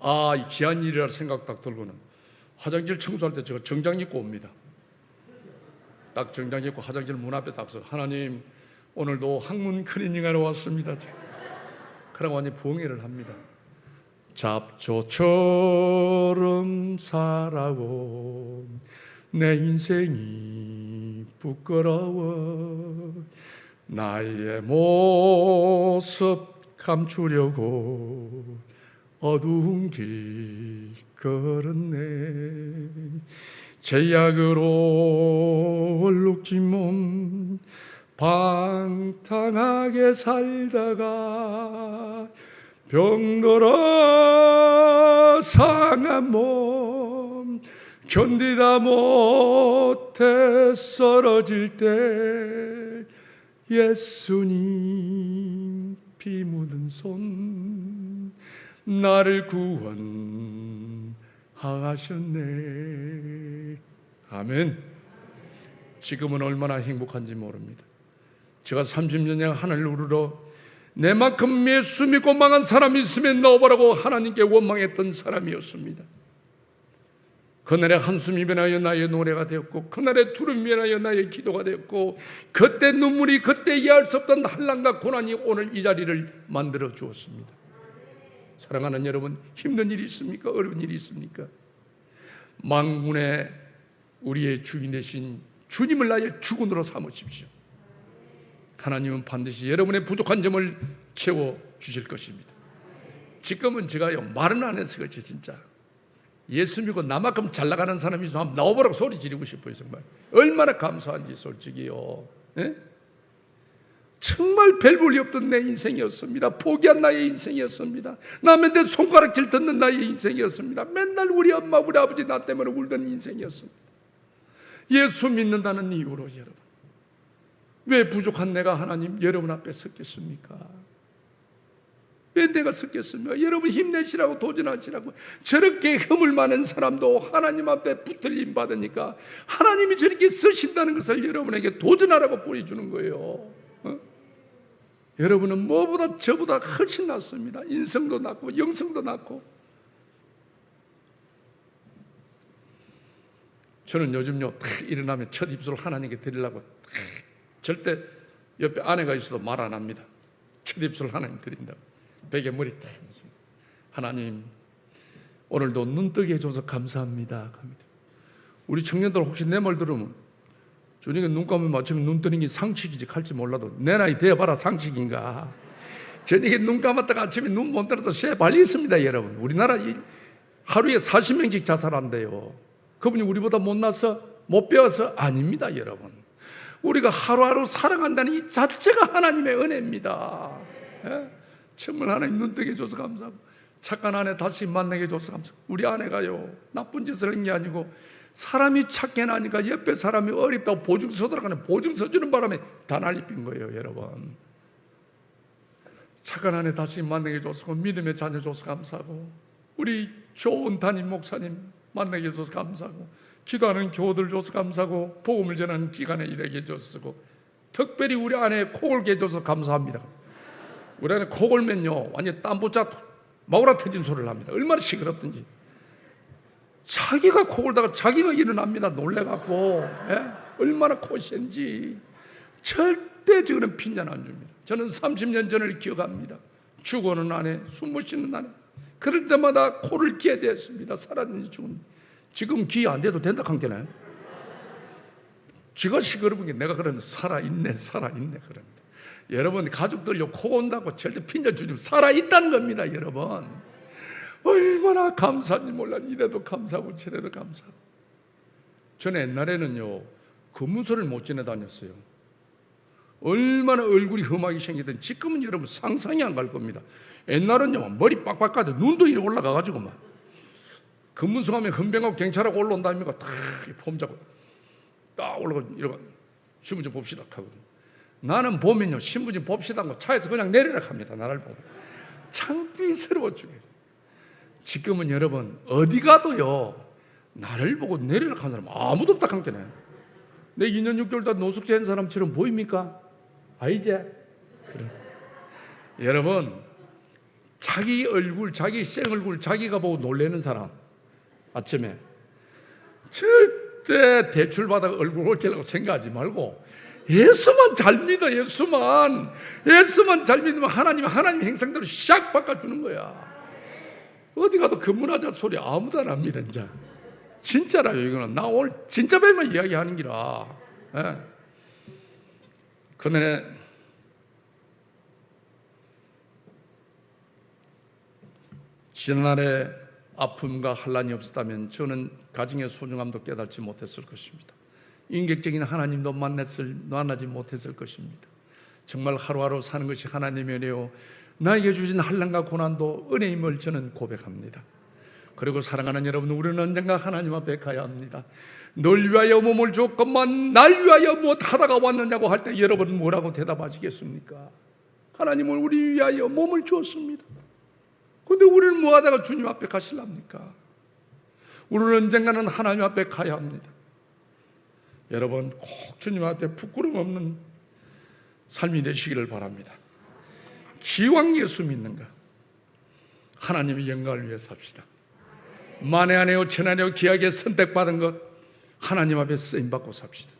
아, 이 귀한 일이라 생각 딱 들고는 화장실 청소할 때 제가 정장 입고 옵니다. 딱 정장 입고 화장실 문 앞에 딱 서 하나님 오늘도 학문 클리닝하러 왔습니다. 그러고 완전히 부엉이를 합니다. 잡초처럼 살아온 내 인생이 부끄러워 나의 모습 감추려고 어두운 길 걸었네 제약으로 얼룩진 몸 방탕하게 살다가 병들어 상한 몸 견디다 못해 쓰러질 때 예수님 피 묻은 손 나를 구원하셨네. 아멘. 지금은 얼마나 행복한지 모릅니다. 제가 30년간 하늘을 우러러 내만큼 예수 믿고 망한 사람이 있으면 넣어보라고 하나님께 원망했던 사람이었습니다. 그날의 한숨이 변하여 나의 노래가 되었고 그날의 두름이 변하여 나의 기도가 되었고 그때 눈물이 그때 이해할 수 없던 한란과 고난이 오늘 이 자리를 만들어 주었습니다. 사랑하는 여러분, 힘든 일이 있습니까? 어려운 일이 있습니까? 만군의 우리의 주인 되신 주님을 나의 주군으로 삼으십시오. 하나님은 반드시 여러분의 부족한 점을 채워주실 것입니다. 지금은 제가요 말은 안 해서 그렇지 진짜 예수 믿고 나만큼 잘 나가는 사람이 있으면 한번 나와보라고 소리 지르고 싶어요. 정말 얼마나 감사한지 솔직히요. 예? 정말 별 볼이 없던 내 인생이었습니다. 포기한 나의 인생이었습니다. 남의 내 손가락질 듣는 나의 인생이었습니다. 맨날 우리 엄마 우리 아버지 나 때문에 울던 인생이었습니다. 예수 믿는다는 이유로 여러분 왜 부족한 내가 하나님 여러분 앞에 섰겠습니까? 왜 내가 섰겠습니까? 여러분 힘내시라고 도전하시라고 저렇게 허물 많은 사람도 하나님 앞에 붙들림 받으니까 하나님이 저렇게 쓰신다는 것을 여러분에게 도전하라고 보여주는 거예요. 여러분은 뭐보다 저보다 훨씬 낫습니다. 인성도 낫고 영성도 낫고. 저는 요즘요 일어나면 첫 입술을 하나님께 드리려고 절대 옆에 아내가 있어도 말 안 합니다. 첫 입술을 하나님 드린다고 베개 머리 딱 하나님 오늘도 눈뜨게 해줘서 감사합니다. 우리 청년들 혹시 내 말 들으면 저녁에 눈 감으면 맞추면 눈 뜨는 게 상식이지 할지 몰라도 내 나이 되어봐라 상식인가. 저녁에 눈 감았다가 아침에 눈 못 떠서 쇠 발리 있습니다. 여러분 우리나라 하루에 40명씩 자살한대요. 그분이 우리보다 못나서 못 배워서 아닙니다. 여러분 우리가 하루하루 살아간다는 이 자체가 하나님의 은혜입니다. 예? 정말 하나님 눈 뜨게 해줘서 감사하고 착한 아내 다시 만나게 해줘서 감사하고 우리 아내가요 나쁜 짓을 한 게 아니고 사람이 착해 나니까 옆에 사람이 어렵다고 보증서 들어가는 보증서 주는 바람에 다 난리핀 거예요. 여러분 착한 아내 다시 만나게 해줘서 믿음의 자녀 줘서 감사하고 우리 좋은 담임 목사님 만나게 해줘서 감사하고 기도하는 교우들 줘서 감사하고 복음을 전하는 기간에 일하게 해줘서 특별히 우리 아내 코골게 해줘서 감사합니다. 우리 아내 코골면요 완전 땀 붙자 마구라 터진 소리를 합니다. 얼마나 시끄럽든지 자기가 코 골다가 자기가 일어납니다. 놀래갖고. 예? 얼마나 코센지. 절대 저거는 핀잔 안 줍니다. 저는 30년 전을 기억합니다. 죽어는 안 해, 숨 쉬는 안 해. 그럴 때마다 코를 기에 대었습니다. 살았는지 죽은. 지금 기 안 돼도 된다 한게네. 지가 시끄러운 게 내가 그러는 살아있네 그럽니다. 여러분 가족들요 코 온다고 절대 핀잔 주지 살아있다는 겁니다. 여러분 얼마나 감사한지 몰라. 이래도 감사하고 저래도 감사하고. 저는 옛날에는요 검문소를 못 지내 다녔어요. 얼마나 얼굴이 험하게 생기든 지금은 여러분 상상이 안 갈 겁니다. 옛날은요 머리 빡빡 가도 눈도 이리 올라가가지고 막 검문소 가면 헌병하고 경찰하고 올라온다니까 딱 폼 잡고 딱 올라가고 이러고 신분증 봅시다 하거든. 나는 보면요 신분증 봅시다 하고 차에서 그냥 내리라 합니다. 나를 보면 창피스러워 죽여요. 지금은 여러분 어디 가도요 나를 보고 내리라 한 사람 아무도 없다 한게네. 내 2년 6개월 다 노숙자 한 사람처럼 보입니까? 아니지? 그래. 여러분 자기 얼굴 자기 생얼굴 자기가 보고 놀라는 사람 아침에 절대 대출받아 얼굴 올리려고 생각하지 말고 예수만 잘 믿어. 예수만 잘 믿으면 하나님 행상대로 샥 바꿔주는 거야. 어디 가도 근무하자 소리 아무도 안 합니다. 이제 진짜라요. 이거는 나 오늘 진짜 뱀만 이야기하는 기라. 예. 그날에 지난날에 아픔과 환난이 없었다면 저는 가정의 소중함도 깨닫지 못했을 것입니다. 인격적인 하나님도 만나지 못했을 것입니다. 정말 하루하루 사는 것이 하나님의 은혜요 나에게 주신 환난과 고난도 은혜임을 저는 고백합니다. 그리고 사랑하는 여러분 우리는 언젠가 하나님 앞에 가야 합니다. 널 위하여 몸을 줬건만 날 위하여 무엇하다가 왔느냐고 할 때 여러분 뭐라고 대답하시겠습니까? 하나님은 우리 위하여 몸을 주었습니다. 그런데 우리는 뭐하다가 주님 앞에 가실랍니까? 우리는 언젠가는 하나님 앞에 가야 합니다. 여러분 꼭 주님 앞에 부끄럼 없는 삶이 되시기를 바랍니다. 기왕 예수 믿는가 하나님의 영광을 위해 삽시다. 만에 안에요 천안에요 귀하게 선택받은 것 하나님 앞에 쓰임받고 삽시다.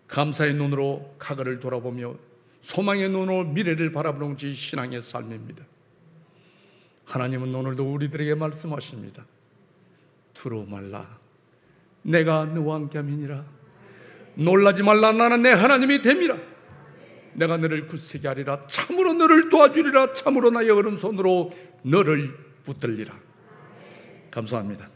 감사의 눈으로 과거를 돌아보며 소망의 눈으로 미래를 바라보는 것이 신앙의 삶입니다. 하나님은 오늘도 우리들에게 말씀하십니다. 두려워 말라 내가 너와 함께함이니라. 놀라지 말라 나는 내 하나님이 됨이라. 내가 너를 굳세게 하리라. 참으로 너를 도와주리라. 참으로 나의 오른손으로 너를 붙들리라. 감사합니다.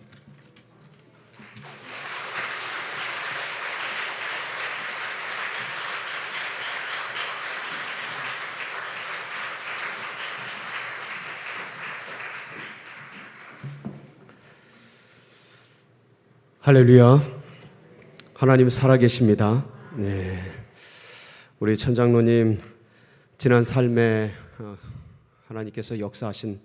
할렐루야. 하나님 살아계십니다. 네. 우리 천장로님 지난 삶에 하나님께서 역사하신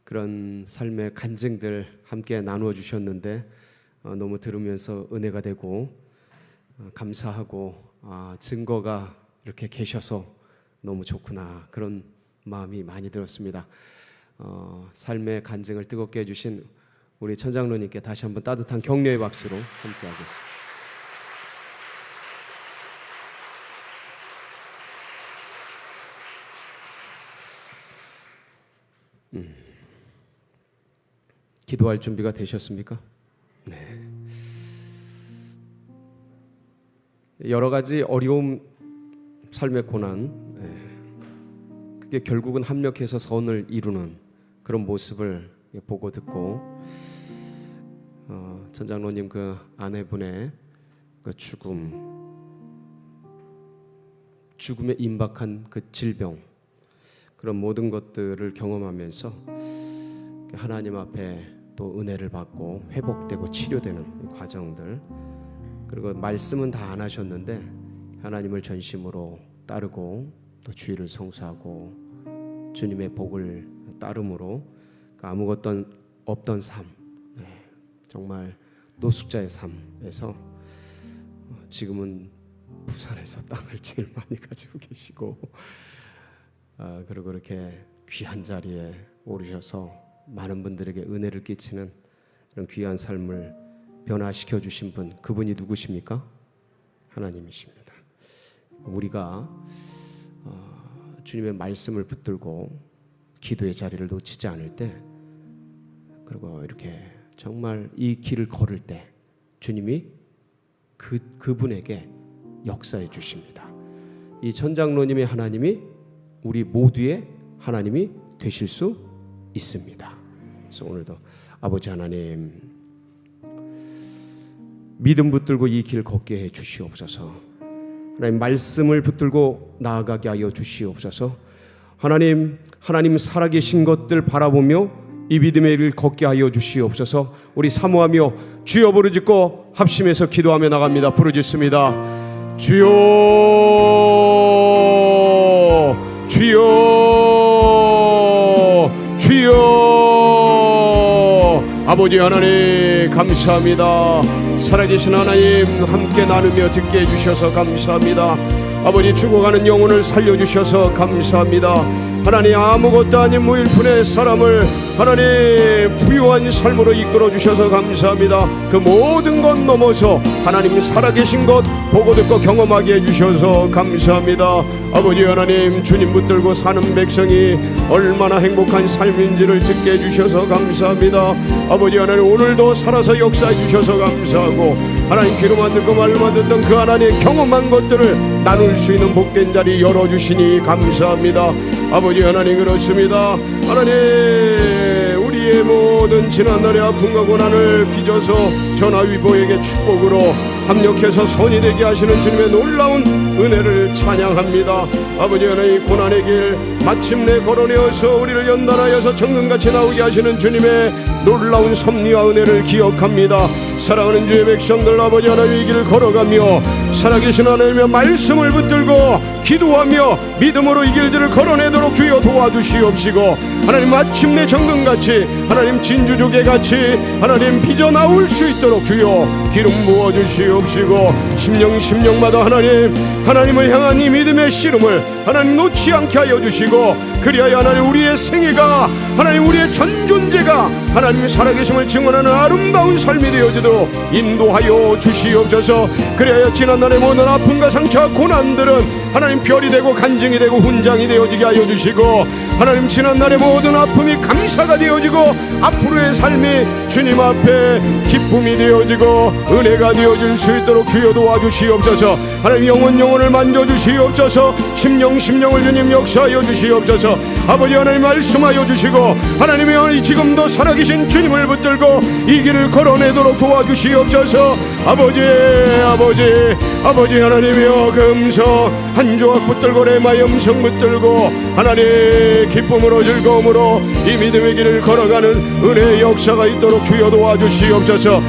그런 삶의 간증들 함께 나누어 주셨는데 너무 들으면서 은혜가 되고 감사하고 증거가 이렇게 계셔서 너무 좋구나 그런 마음이 많이 들었습니다. 삶의 간증을 뜨겁게 해주신 우리 천장로님께 다시 한번 따뜻한 격려의 박수로 함께 하겠습니다. 기도할 준비가 되셨습니까? 네. 여러 가지 어려움, 삶의 고난, 그게 결국은 합력해서 선을 이루는 그런 모습을 보고 듣고 천장로님 그 아내분의 그 죽음에 임박한 그 질병 그런 모든 것들을 경험하면서 하나님 앞에 또 은혜를 받고 회복되고 치료되는 과정들 그리고 말씀은 다 안 하셨는데 하나님을 전심으로 따르고 또 주의를 성수하고 주님의 복을 따름으로 아무것도 없던 삶 정말 노숙자의 삶에서 지금은 부산에서 땅을 제일 많이 가지고 계시고 그리고 이렇게 귀한 자리에 오르셔서 많은 분들에게 은혜를 끼치는 이런 귀한 삶을 변화시켜 주신 분, 그분이 누구십니까? 하나님이십니다. 우리가 주님의 말씀을 붙들고 기도의 자리를 놓치지 않을 때, 그리고 이렇게 정말 이 길을 걸을 때 주님이 그분에게 역사해 주십니다. 이 천장로님의 하나님이 우리 모두의 하나님이 되실 수 있습니다. 그래서 오늘도 아버지 하나님, 믿음 붙들고 이 길 걷게 해 주시옵소서. 하나님, 말씀을 붙들고 나아가게 하여 주시옵소서. 하나님 살아계신 것들 바라보며 이 믿음의 길 걷게 하여 주시옵소서. 우리 사모하며 주여 부르짖고 합심해서 기도하며 나갑니다. 부르짖습니다. 주여, 주여, 주여. 아버지 하나님 감사합니다. 살아계신 하나님 함께 나누며 듣게 해주셔서 감사합니다. 아버지, 죽어가는 영혼을 살려주셔서 감사합니다. 하나님, 아무것도 아닌 무일푼의 사람을 하나님 부유한 삶으로 이끌어 주셔서 감사합니다. 그 모든 것 넘어서 하나님이 살아계신 것 보고 듣고 경험하게 해주셔서 감사합니다. 아버지 하나님, 주님 붙들고 사는 백성이 얼마나 행복한 삶인지를 듣게 해주셔서 감사합니다. 아버지 하나님, 오늘도 살아서 역사해 주셔서 감사하고, 하나님 귀로만 듣고 말로만 듣던 그 하나님 경험한 것들을 나눌 수 있는 복된 자리 열어주시니 감사합니다. 아버지 하나님, 그렇습니다. 하나님, 우리의 모든 지난날의 아픔과 고난을 빚어서 전하위보에게 축복으로 합력해서 선이 되게 하시는 주님의 놀라운 은혜를 찬양합니다. 아버지 하나님, 고난의 길 마침내 걸어내어서 우리를 연단하여서 정금같이 나오게 하시는 주님의 놀라운 섭리와 은혜를 기억합니다. 사랑하는 주의 백성들, 아버지 하나님 이 길을 걸어가며 살아계신 하나님의 말씀을 붙들고 기도하며 믿음으로 이 길들을 걸어내도록 주여 도와주시옵시고, 하나님 마침내 정금같이 하나님 진주조개같이 하나님 빚어나올 수 있도록 주여 기름 부어주시옵시고, 심령마다 하나님을 향한 이 믿음의 씨름을 하나님 놓지 않게 하여 주시고, 그리하여 하나님 우리의 생애가 하나님 우리의 전 존재가 하나님 살아계심을 증언하는 아름다운 삶이 되어지도록 인도하여 주시옵소서. 그리하여 지난날의 모든 아픔과 상처와 고난들은 하나님 별이 되고 간증이 되고 훈장이 되어지게 하여 주시고, 하나님 지난날의 모든 아픔이 감사가 되어지고 앞으로의 삶이 주님 앞에 기쁨이 되어지고 은혜가 되어질 수 있도록 주여 도와주시옵소서. 하나님 영혼을 만져주시옵소서. 심령을 주님 역사하여 주시옵소서. 아버지 하나님 말씀하여 주시고, 하나님이 지금도 살아계신 주님을 붙들고 이 길을 걸어내도록 도와주시옵소서. 아버지 하나님이여, 금성 한 조각 붙들고 레마의 음성 붙들고 하나님 기쁨으로 즐거움으로 이 믿음의 길을 걸어가는 은혜의 역사가 있도록 주여 도와주시옵소서.